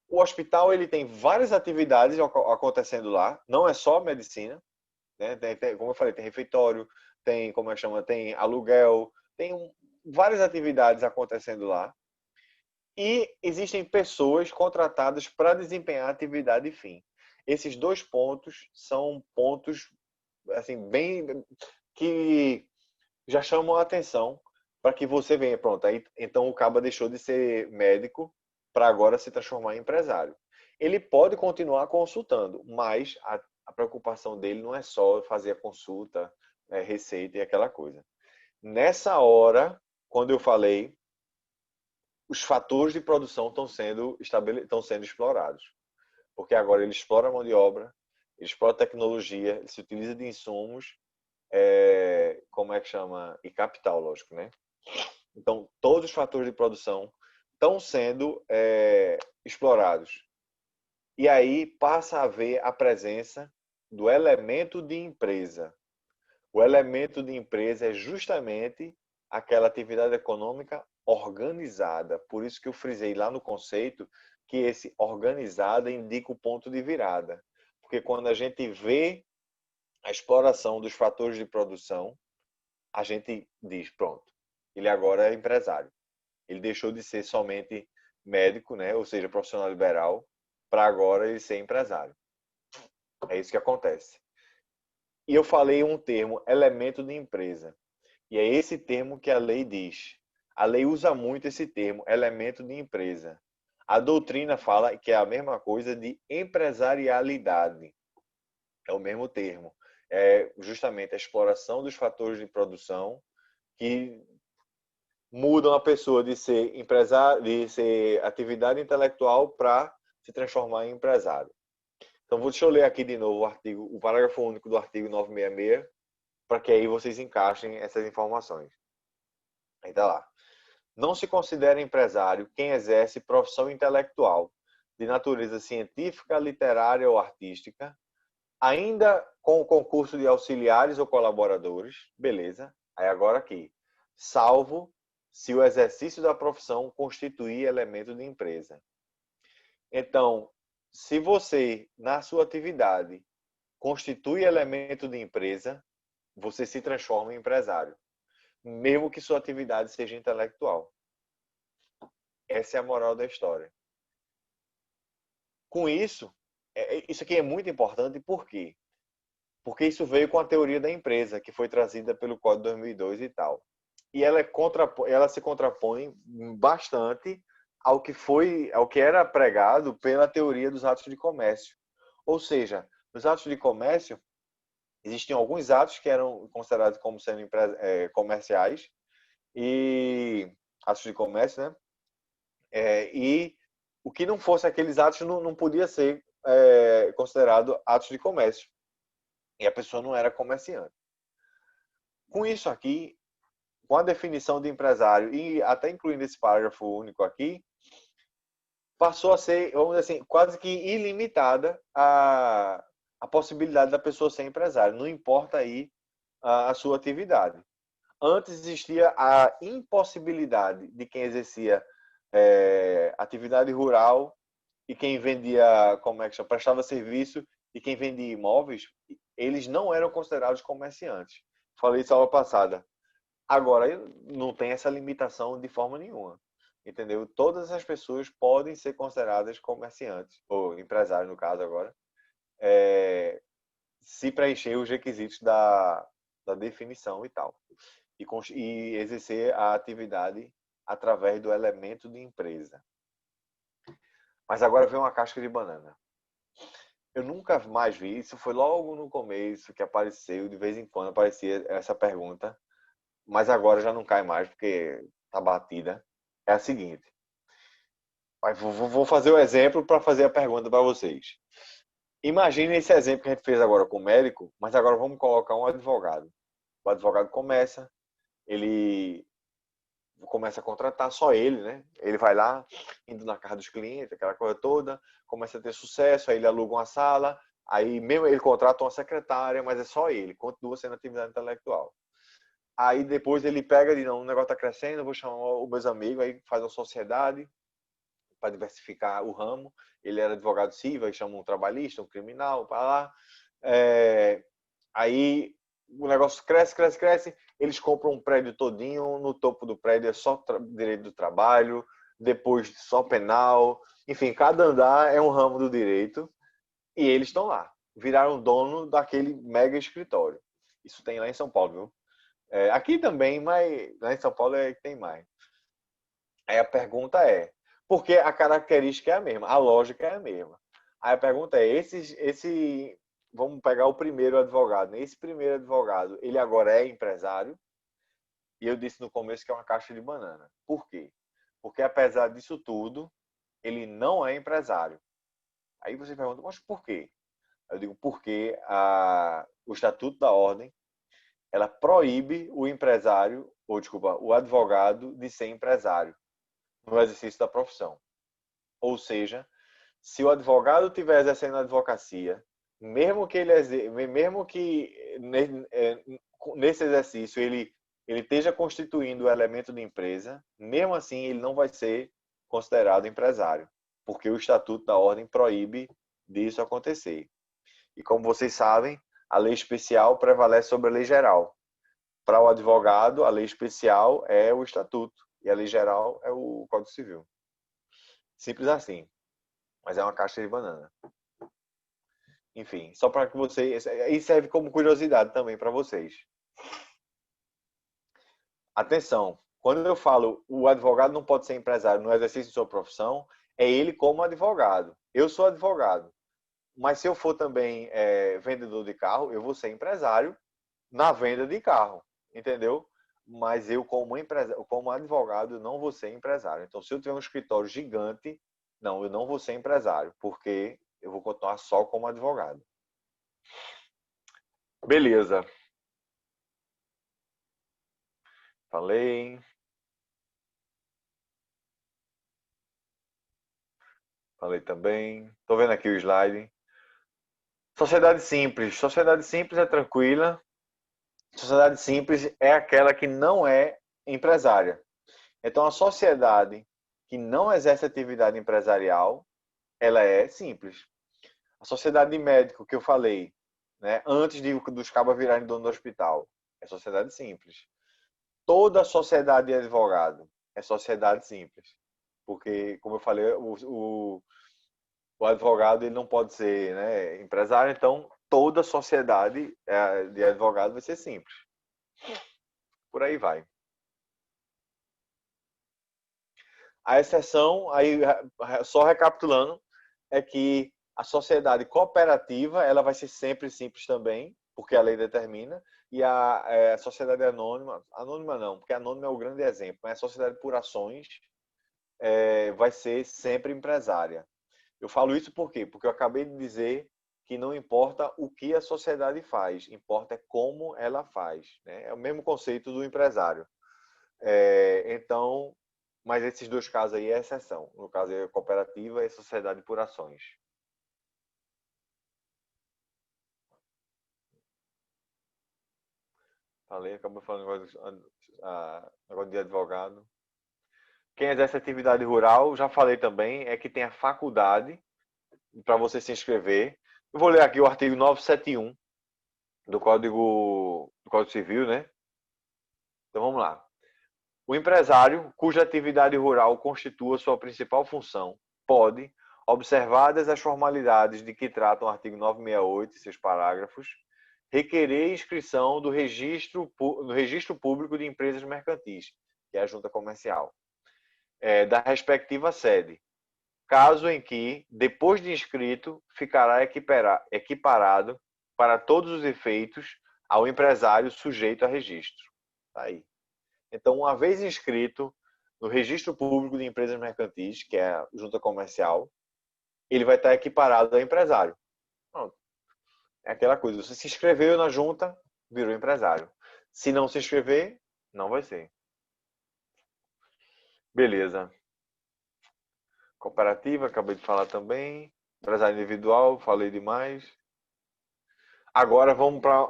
o hospital ele tem várias atividades acontecendo lá, não é só medicina, né? Como eu falei, tem refeitório, tem, como é que chama, tem aluguel, tem várias atividades acontecendo lá. E existem pessoas contratadas para desempenhar a atividade fim. Esses 2 pontos são pontos assim bem que já chamam a atenção para que você venha. Pronto, aí, então o caba deixou de ser médico para agora se transformar em empresário. Ele pode continuar consultando, mas a preocupação dele não é só fazer a consulta, receita e aquela coisa. Nessa hora, quando eu falei, os fatores de produção estão sendo explorados. Porque agora ele explora a mão de obra, ele explora a tecnologia, ele se utiliza de insumos, como é que chama? E capital, lógico, né? Então, todos os fatores de produção estão sendo explorados. E aí passa a haver a presença do elemento de empresa. O elemento de empresa é justamente aquela atividade econômica organizada. Por isso que eu frisei lá no conceito que esse organizada indica o ponto de virada. Porque quando a gente vê a exploração dos fatores de produção, a gente diz, pronto, ele agora é empresário. Ele deixou de ser somente médico, né? Ou seja, profissional liberal, para agora ele ser empresário. É isso que acontece. E eu falei um termo, elemento de empresa. E é esse termo que a lei diz. A lei usa muito esse termo, elemento de empresa. A doutrina fala que é a mesma coisa de empresarialidade. É o mesmo termo. É justamente a exploração dos fatores de produção que mudam a pessoa de ser empresário, de ser atividade intelectual para se transformar em empresário. Então, deixa eu ler aqui de novo o parágrafo único do artigo 966, para que aí vocês encaixem essas informações. Aí tá lá. Não se considera empresário quem exerce profissão intelectual de natureza científica, literária ou artística, ainda com o concurso de auxiliares ou colaboradores, beleza? Aí agora aqui, salvo se o exercício da profissão constituir elemento de empresa. Então, se você, na sua atividade, constitui elemento de empresa, você se transforma em empresário, mesmo que sua atividade seja intelectual. Essa é a moral da história. Com isso, isso aqui é muito importante, por quê? Porque isso veio com a teoria da empresa, que foi trazida pelo Código 2002 e tal. E ela se contrapõe bastante ao que era pregado pela teoria dos atos de comércio. Ou seja, nos atos de comércio, existiam alguns atos que eram considerados como sendo comerciais, e atos de comércio, né? E o que não fosse aqueles atos não podia ser considerado atos de comércio. E a pessoa não era comerciante. Com isso aqui, com a definição de empresário, e até incluindo esse parágrafo único aqui, passou a ser, vamos dizer assim, quase que ilimitada a possibilidade da pessoa ser empresário. Não importa aí a sua atividade. Antes existia a impossibilidade de quem exercia atividade rural e quem vendia, como é que chama, prestava serviço e quem vendia imóveis, eles não eram considerados comerciantes. Falei isso aula passada. Agora, não tem essa limitação de forma nenhuma. Entendeu? Todas as pessoas podem ser consideradas comerciantes, ou empresários no caso agora, se preencher os requisitos da definição e tal. E exercer a atividade através do elemento de empresa. Mas agora vem uma casca de banana. Eu nunca mais vi, isso foi logo no começo que apareceu, de vez em quando aparecia essa pergunta, mas agora já não cai mais porque tá batida. É a seguinte. Vou fazer o exemplo para fazer a pergunta para vocês. Imagine esse exemplo que a gente fez agora com o médico, mas agora vamos colocar um advogado. O advogado ele começa a contratar só ele, né? Ele vai lá, indo na casa dos clientes, aquela coisa toda, começa a ter sucesso, aí ele aluga uma sala, aí mesmo ele contrata uma secretária, mas é só ele, continua sendo atividade intelectual. Aí depois ele pega e diz, não, o negócio está crescendo, eu vou chamar os meus amigos, aí faz uma sociedade para diversificar o ramo. Ele era advogado civil, aí chama um trabalhista, um criminal, para lá. Aí o negócio cresce, eles compram um prédio todinho, no topo do prédio é só direito do trabalho, depois só penal, enfim, cada andar é um ramo do direito, e eles estão lá, viraram dono daquele mega escritório. Isso tem lá em São Paulo, viu? Aqui também, mas lá em São Paulo é que tem mais. Aí a pergunta é, porque a característica é a mesma, a lógica é a mesma. Aí a pergunta é, vamos pegar o primeiro advogado. Esse primeiro advogado, ele agora é empresário. E eu disse no começo que é uma caixa de banana. Por quê? Porque apesar disso tudo, ele não é empresário. Aí você pergunta, mas por quê? Eu digo, porque o Estatuto da Ordem, ela proíbe o empresário, o advogado de ser empresário no exercício da profissão. Ou seja, se o advogado estiver exercendo a advocacia, mesmo que nesse exercício ele esteja constituindo o elemento de empresa, mesmo assim ele não vai ser considerado empresário, porque o Estatuto da Ordem proíbe disso acontecer. E como vocês sabem, a lei especial prevalece sobre a lei geral. Para o advogado, a lei especial é o Estatuto e a lei geral é o Código Civil. Simples assim. Mas é uma caixa de banana. Enfim, só para que vocês... E serve como curiosidade também para vocês. Atenção, quando eu falo o advogado não pode ser empresário no exercício de sua profissão, é ele como advogado. Eu sou advogado, mas se eu for também vendedor de carro, eu vou ser empresário na venda de carro, entendeu? Mas eu como advogado, eu não vou ser empresário. Então, se eu tiver um escritório gigante, não, eu não vou ser empresário, porque eu vou continuar só como advogado. Beleza. Falei. Falei também. Estou vendo aqui o slide. Sociedade simples. Sociedade simples é tranquila. Sociedade simples é aquela que não é empresária. Então, a sociedade que não exerce atividade empresarial, ela é simples. A sociedade de médico que eu falei, né, antes dos cabas virarem dono do hospital, é sociedade simples. Toda sociedade de advogado é sociedade simples. Porque, como eu falei, o advogado ele não pode ser, né, empresário, então toda sociedade de advogado vai ser simples. Por aí vai. A exceção, aí só recapitulando, é que a sociedade cooperativa ela vai ser sempre simples também, porque a lei determina, e a sociedade anônima não, porque a anônima é o grande exemplo, mas a sociedade por ações vai ser sempre empresária. Eu falo isso por quê? Porque eu acabei de dizer que não importa o que a sociedade faz, importa como ela faz, né? É o mesmo conceito do empresário. Então, mas esses dois casos aí é exceção. No caso, é cooperativa e sociedade por ações. Falei, acabou falando negócio de advogado. Quem exerce atividade rural, já falei também, é que tem a faculdade para você se inscrever. Eu vou ler aqui o artigo 971 do Código Civil, né? Então vamos lá. O empresário, cuja atividade rural constitua sua principal função, pode, observadas as formalidades de que tratam o artigo 968 e seus parágrafos, requerer inscrição do registro público de empresas mercantis, que é a junta comercial, da respectiva sede, caso em que, depois de inscrito, ficará equiparado para todos os efeitos ao empresário sujeito a registro. Tá aí. Então, uma vez inscrito no registro público de empresas mercantis, que é a junta comercial, ele vai estar equiparado ao empresário. Pronto. É aquela coisa, você se inscreveu na junta, virou empresário. Se não se inscrever, não vai ser. Beleza. Cooperativa, acabei de falar também. Empresário individual, falei demais. Agora vamos para...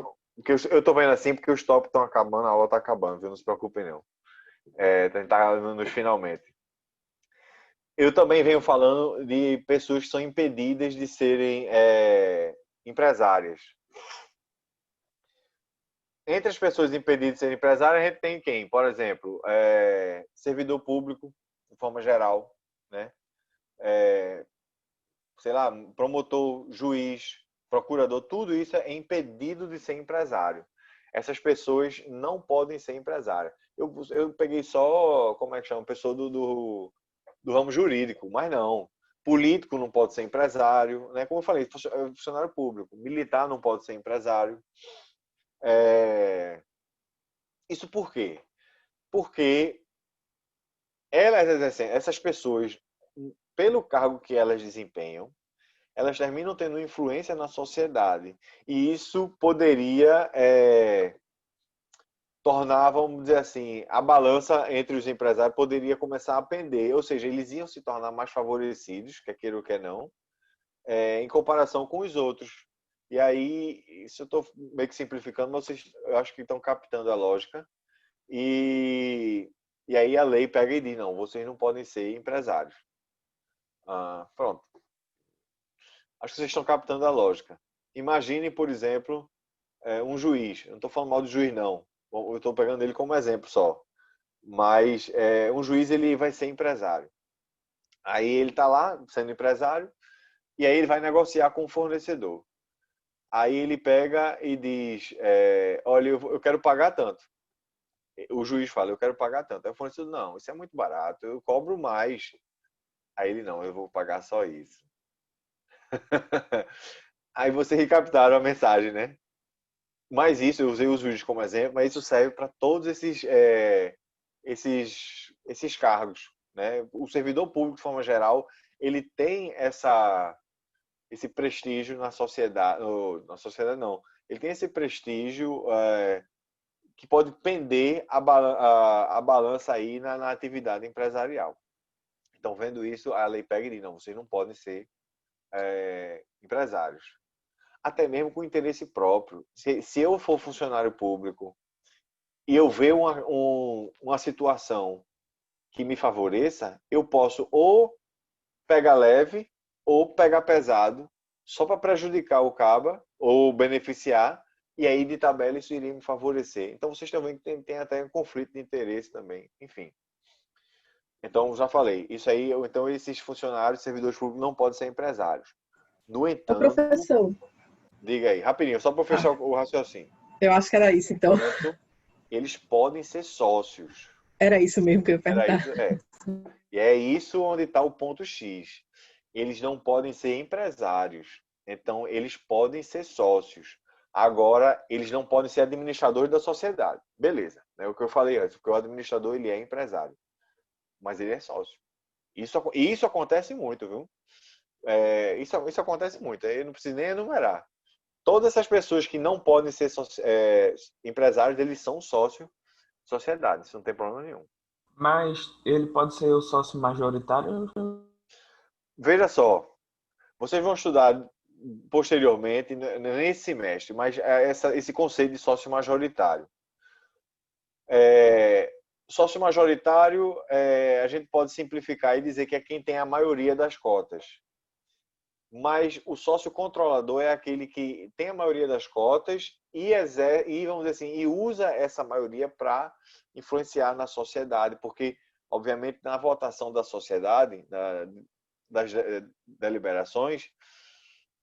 Eu estou vendo assim porque os tópicos estão acabando, a aula está acabando, viu? Não se preocupem não. Tentar nos finalmente. Eu também venho falando de pessoas que são impedidas de serem empresárias. Entre as pessoas impedidas de serem empresárias, a gente tem quem? Por exemplo, servidor público, de forma geral, né? Sei lá, promotor, juiz, procurador, tudo isso é impedido de ser empresário. Essas pessoas não podem ser empresárias. Eu peguei só, como é que chama? Pessoa do ramo jurídico, mas não. Político não pode ser empresário, né? Como eu falei, funcionário público. Militar não pode ser empresário. Isso por quê? Porque essas pessoas, pelo cargo que elas desempenham, elas terminam tendo influência na sociedade. E isso poderia tornar, vamos dizer assim, a balança entre os empresários poderia começar a pender. Ou seja, eles iam se tornar mais favorecidos, quer queira ou quer não, em comparação com os outros. E aí, isso eu estou meio que simplificando, mas vocês, eu acho que estão captando a lógica. E aí a lei pega e diz, não, vocês não podem ser empresários. Pronto. Acho que vocês estão captando a lógica. Imagine, por exemplo, um juiz. Eu não estou falando mal do juiz, não. Eu estou pegando ele como exemplo só. Mas um juiz ele vai ser empresário. Aí ele está lá sendo empresário e aí ele vai negociar com o fornecedor. Aí ele pega e diz, olha, eu quero pagar tanto. o juiz fala, eu quero pagar tanto. Aí o fornecedor, não, isso é muito barato, eu cobro mais. Aí ele, não, eu vou pagar só isso. Aí você recaptaram a mensagem, né? Mas isso, eu usei os vídeos como exemplo, mas isso serve para todos esses cargos, né? O servidor público, de forma geral, ele tem esse prestígio na sociedade, na sociedade não, ele tem esse prestígio que pode pender a balança aí na atividade empresarial. Então, vendo isso, a lei pega e diz, não, vocês não podem ser empresários. Até mesmo com interesse próprio. Se eu for funcionário público e eu ver uma situação que me favoreça, eu posso ou pegar leve ou pegar pesado só para prejudicar o caba ou beneficiar, e aí de tabela isso iria me favorecer. Então vocês também têm até um conflito de interesse também. Enfim. Então, já falei, isso aí, então esses funcionários, servidores públicos não podem ser empresários. No Ô, entanto, professor, diga aí, rapidinho, só para fechar o raciocínio. eu acho que era isso, então. Entanto, eles podem ser sócios. Era isso mesmo que eu ia Era perguntar. isso, E é isso onde está o ponto X. Eles não podem ser empresários. Então, eles podem ser sócios. Agora, eles não podem ser administradores da sociedade. Beleza. É o que eu falei antes, porque o administrador ele é empresário. Mas ele é sócio. Isso acontece muito, viu? Isso acontece muito. Eu não preciso nem enumerar. Todas essas pessoas que não podem ser empresários, eles são sócios sociedade. Isso não tem problema nenhum. Mas ele pode ser o sócio majoritário? Veja só, vocês vão estudar posteriormente, nesse semestre, mas esse conceito de sócio majoritário. Sócio majoritário, a gente pode simplificar e dizer que é quem tem a maioria das cotas. Mas o sócio controlador é aquele que tem a maioria das cotas e vamos dizer assim, e usa essa maioria para influenciar na sociedade, porque obviamente na votação da sociedade, das deliberações,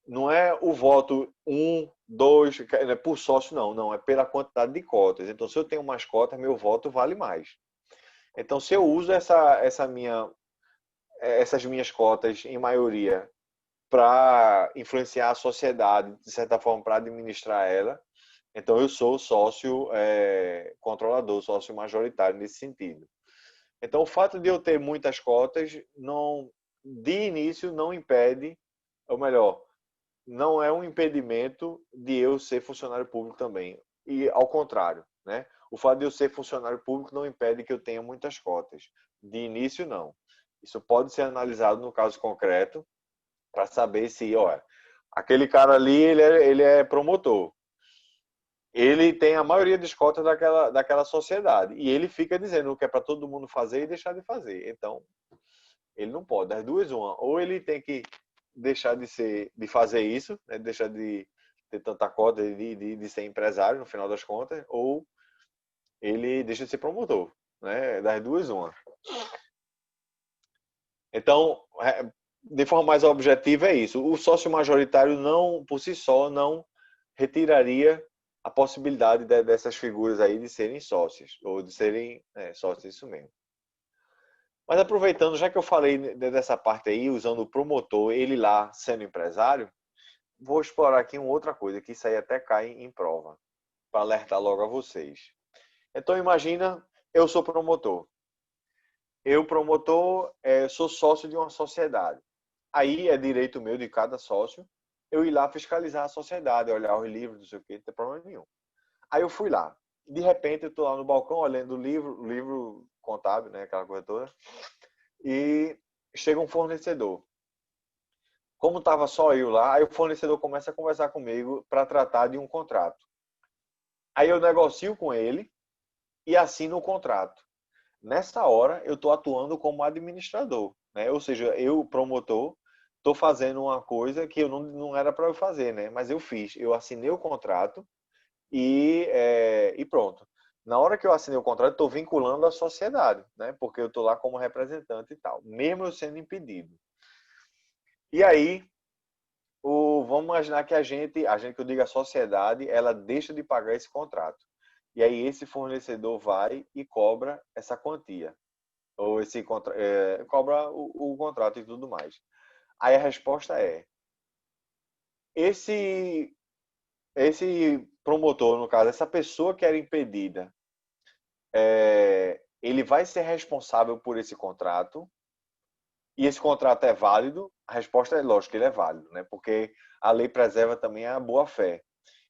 não é o voto 1, 2 por sócio, não, é pela quantidade de cotas. Então, se eu tenho mais cotas, meu voto vale mais. Então, se eu uso essas minhas cotas em maioria para influenciar a sociedade, de certa forma, para administrar ela, então eu sou sócio controlador, sócio majoritário nesse sentido. Então, o fato de eu ter muitas cotas, de início, não impede, ou melhor, não é um impedimento de eu ser funcionário público também. E ao contrário, né? O fato de eu ser funcionário público não impede que eu tenha muitas cotas. De início, não. Isso pode ser analisado no caso concreto para saber se, aquele cara ali, ele é promotor. Ele tem a maioria das cotas daquela sociedade. E ele fica dizendo o que é para todo mundo fazer e deixar de fazer. Então, ele não pode. Das duas, uma. Ou ele tem que deixar de fazer isso, né? Deixar de ter tanta cota, de ser empresário, no final das contas, ou ele deixa de ser promotor. Né? Das duas, uma. Então, de forma mais objetiva, é isso. O sócio majoritário, não, por si só, não retiraria a possibilidade dessas figuras aí de serem sócios, ou de serem sócios, isso mesmo. Mas aproveitando, já que eu falei dessa parte aí, usando o promotor, ele lá sendo empresário, vou explorar aqui uma outra coisa, que isso aí até cai em prova, para alertar logo a vocês. Então imagina, eu sou promotor. Eu, promotor, sou sócio de uma sociedade. Aí é direito meu, de cada sócio, eu ir lá fiscalizar a sociedade, olhar os livros, não sei o que, não tem problema nenhum. Aí eu fui lá. De repente, eu estou lá no balcão, olhando o livro contábil, né, aquela corretora, e chega um fornecedor. Como estava só eu lá, aí o fornecedor começa a conversar comigo para tratar de um contrato. Aí eu negocio com ele e assino o contrato. Nessa hora, eu estou atuando como administrador, né? Ou seja, eu, promotor, estou fazendo uma coisa que eu não era para eu fazer, né? Mas eu fiz. Eu assinei o contrato e pronto. Na hora que eu assinei o contrato, estou vinculando a sociedade, né? Porque eu estou lá como representante e tal, mesmo eu sendo impedido. E aí, vamos imaginar que a gente que eu digo a sociedade, ela deixa de pagar esse contrato. e aí esse fornecedor vai e cobra essa quantia, ou cobra o contrato e tudo mais. Aí a resposta é: esse promotor, no caso, essa pessoa que era impedida, ele vai ser responsável por esse contrato, e esse contrato é válido? A resposta é lógico que ele é válido, né? Porque a lei preserva também a boa-fé.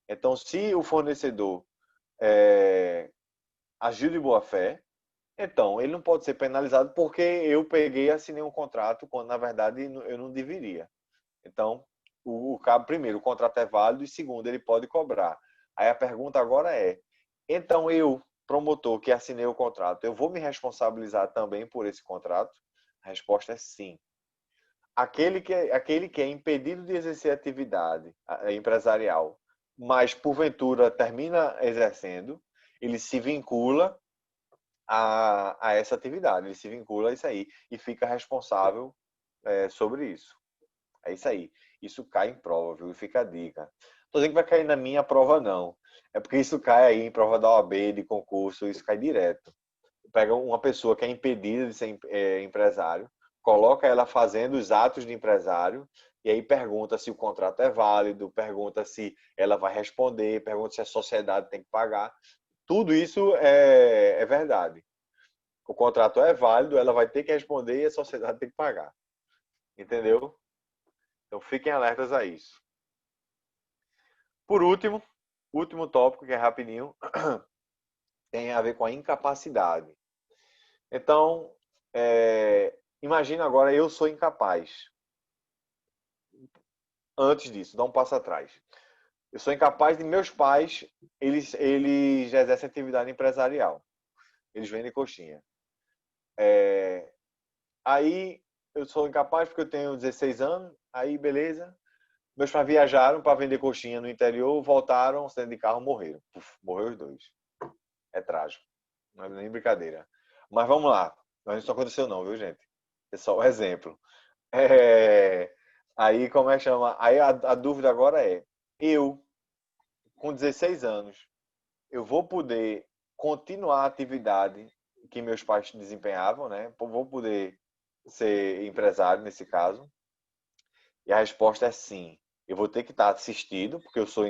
Então, se o fornecedor agiu de boa-fé, então ele não pode ser penalizado porque eu peguei e assinei um contrato quando, na verdade, eu não deveria. Então, primeiro, o contrato é válido e, segundo, ele pode cobrar. Aí a pergunta agora é: então eu, promotor que assinei o contrato, eu vou me responsabilizar também por esse contrato? A resposta é sim. Aquele que é impedido de exercer atividade empresarial, mas porventura termina exercendo, ele se vincula a essa atividade, ele se vincula a isso aí e fica responsável sobre isso. É isso aí. Isso cai em prova, viu? Fica a dica. Tô dizendo que vai cair na minha prova, não. É porque isso cai aí em prova da OAB, de concurso, isso cai direto. Pega uma pessoa que é impedida de ser empresário, coloca ela fazendo os atos de empresário, e aí pergunta se o contrato é válido, pergunta se ela vai responder, pergunta se a sociedade tem que pagar. Tudo isso é verdade. O contrato é válido, ela vai ter que responder e a sociedade tem que pagar. Entendeu? Então fiquem alertas a isso. Por último tópico, que é rapidinho, tem a ver com a incapacidade. Então, imagina agora, eu sou incapaz. Antes disso, dá um passo atrás. Eu sou incapaz de meus pais, eles exercem atividade empresarial. Eles vendem coxinha. Aí, eu sou incapaz porque eu tenho 16 anos, aí beleza. Meus pais viajaram para vender coxinha no interior, voltaram, acidente de carro, morreram. Morreu os dois. É trágico. Não é nem brincadeira. Mas vamos lá. Mas isso não aconteceu não, viu, gente? É só um exemplo. Aí, como é que chama? Aí a dúvida agora é: eu, com 16 anos, eu vou poder continuar a atividade que meus pais desempenhavam, né? Vou poder ser empresário nesse caso? E a resposta é sim. Eu vou ter que estar assistido, porque eu sou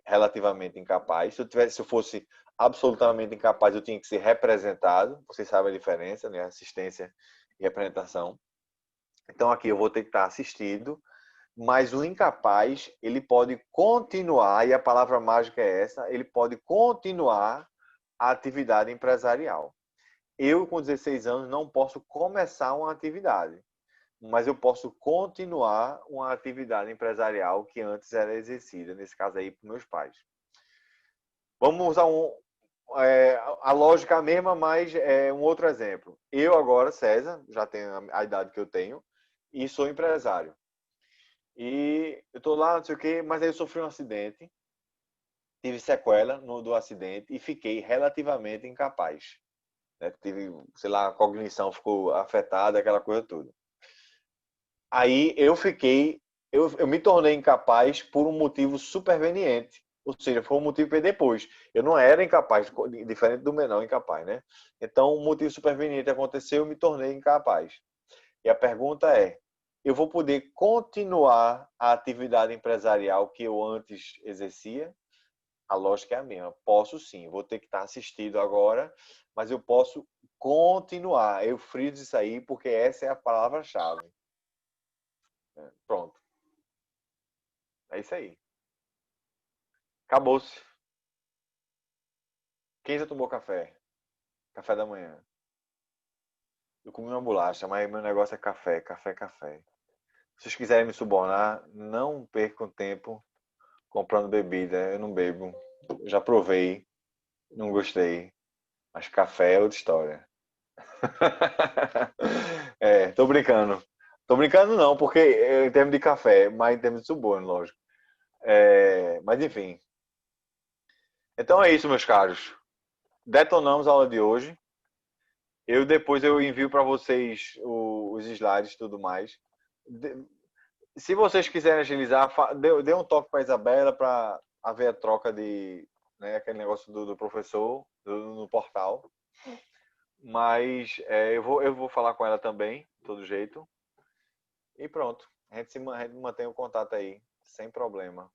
relativamente incapaz. Se eu fosse absolutamente incapaz, eu tinha que ser representado. Vocês sabem a diferença, né? Assistência e representação. Então aqui eu vou ter que estar assistido, mas o incapaz, ele pode continuar, e a palavra mágica é essa, ele pode continuar a atividade empresarial. Eu, com 16 anos, não posso começar uma atividade, mas eu posso continuar uma atividade empresarial que antes era exercida, nesse caso aí, por meus pais. Vamos usar a lógica mesma, mas um outro exemplo. Eu agora, César, já tenho a idade que eu tenho, e sou empresário. E eu estou lá, não sei o quê, mas aí eu sofri um acidente, tive sequela do acidente e fiquei relativamente incapaz. Né? Tive, sei lá, a cognição ficou afetada, aquela coisa toda. Aí eu me tornei incapaz por um motivo superveniente. Ou seja, foi um motivo que depois. Eu não era incapaz, diferente do menor incapaz, né? Então, um motivo superveniente aconteceu, eu me tornei incapaz. E a pergunta é: eu vou poder continuar a atividade empresarial que eu antes exercia? A lógica é a mesma. Posso sim, vou ter que estar assistido agora, mas eu posso continuar. Eu friso isso aí porque essa é a palavra-chave. Pronto. É isso aí. Acabou-se. Quem já tomou café? Café da manhã. Eu comi uma bolacha, mas meu negócio é café, café, café. Se vocês quiserem me subornar, não percam tempo comprando bebida. Eu não bebo. Eu já provei, não gostei. Mas café é outra história. Tô brincando. Tô brincando não, porque em termos de café, mas em termos de suborno, lógico. Mas enfim. Então é isso, meus caros. Detonamos a aula de hoje. Depois eu envio para vocês os slides e tudo mais. Se vocês quiserem agilizar, dê um toque para a Isabela para haver a troca de né? Aquele negócio do professor no portal. Mas eu vou falar com ela também, de todo jeito. E pronto. A gente mantém o contato aí, sem problema.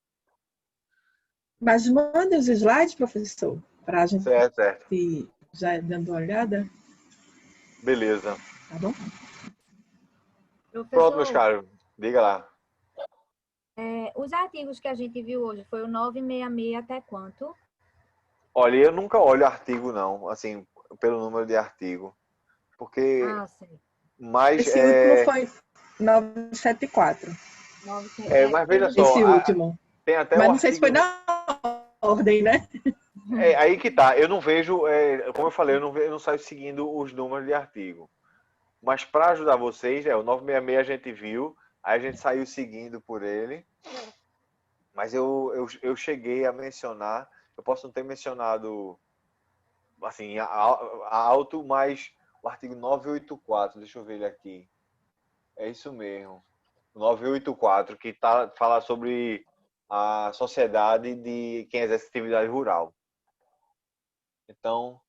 Mas manda os slides, professor, para a gente Certo. já dando uma olhada, Beleza. tá bom? Pronto, meus Professor, caros. Diga lá. os artigos que a gente viu hoje foi o 966 até quanto? Olha, eu nunca olho artigo, não. Assim, pelo número de artigo. Porque... Ah, sei. Mas Esse último foi 974. mas veja só, Esse último. tem até Mas o não sei se foi artigo... na ordem, né? Aí que tá. Eu não vejo, como eu falei, eu não saio seguindo os números de artigo. Mas para ajudar vocês, o 966 a gente viu, aí a gente saiu seguindo por ele. Mas eu cheguei a mencionar, eu posso não ter mencionado assim, alto, mas o artigo 984, deixa eu ver ele aqui. É isso mesmo. 984, que fala sobre a sociedade de quem exerce atividade rural. Então,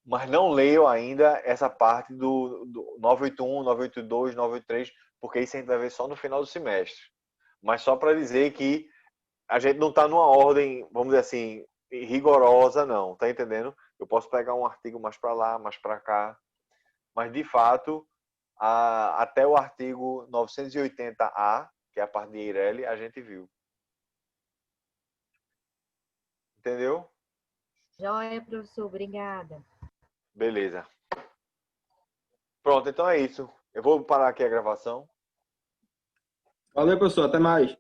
mas não leio ainda essa parte do 981, 982, 983, porque isso a gente vai ver só no final do semestre. Mas só para dizer que a gente não está numa ordem, vamos dizer assim, rigorosa, não. Tá entendendo? Eu posso pegar um artigo mais para lá, mais para cá. Mas, de fato, até o artigo 980A, que é a parte de Eireli, a gente viu. Entendeu? Joia, professor, obrigada. Beleza. Pronto, então é isso. Eu vou parar aqui a gravação. Valeu, professor. Até mais.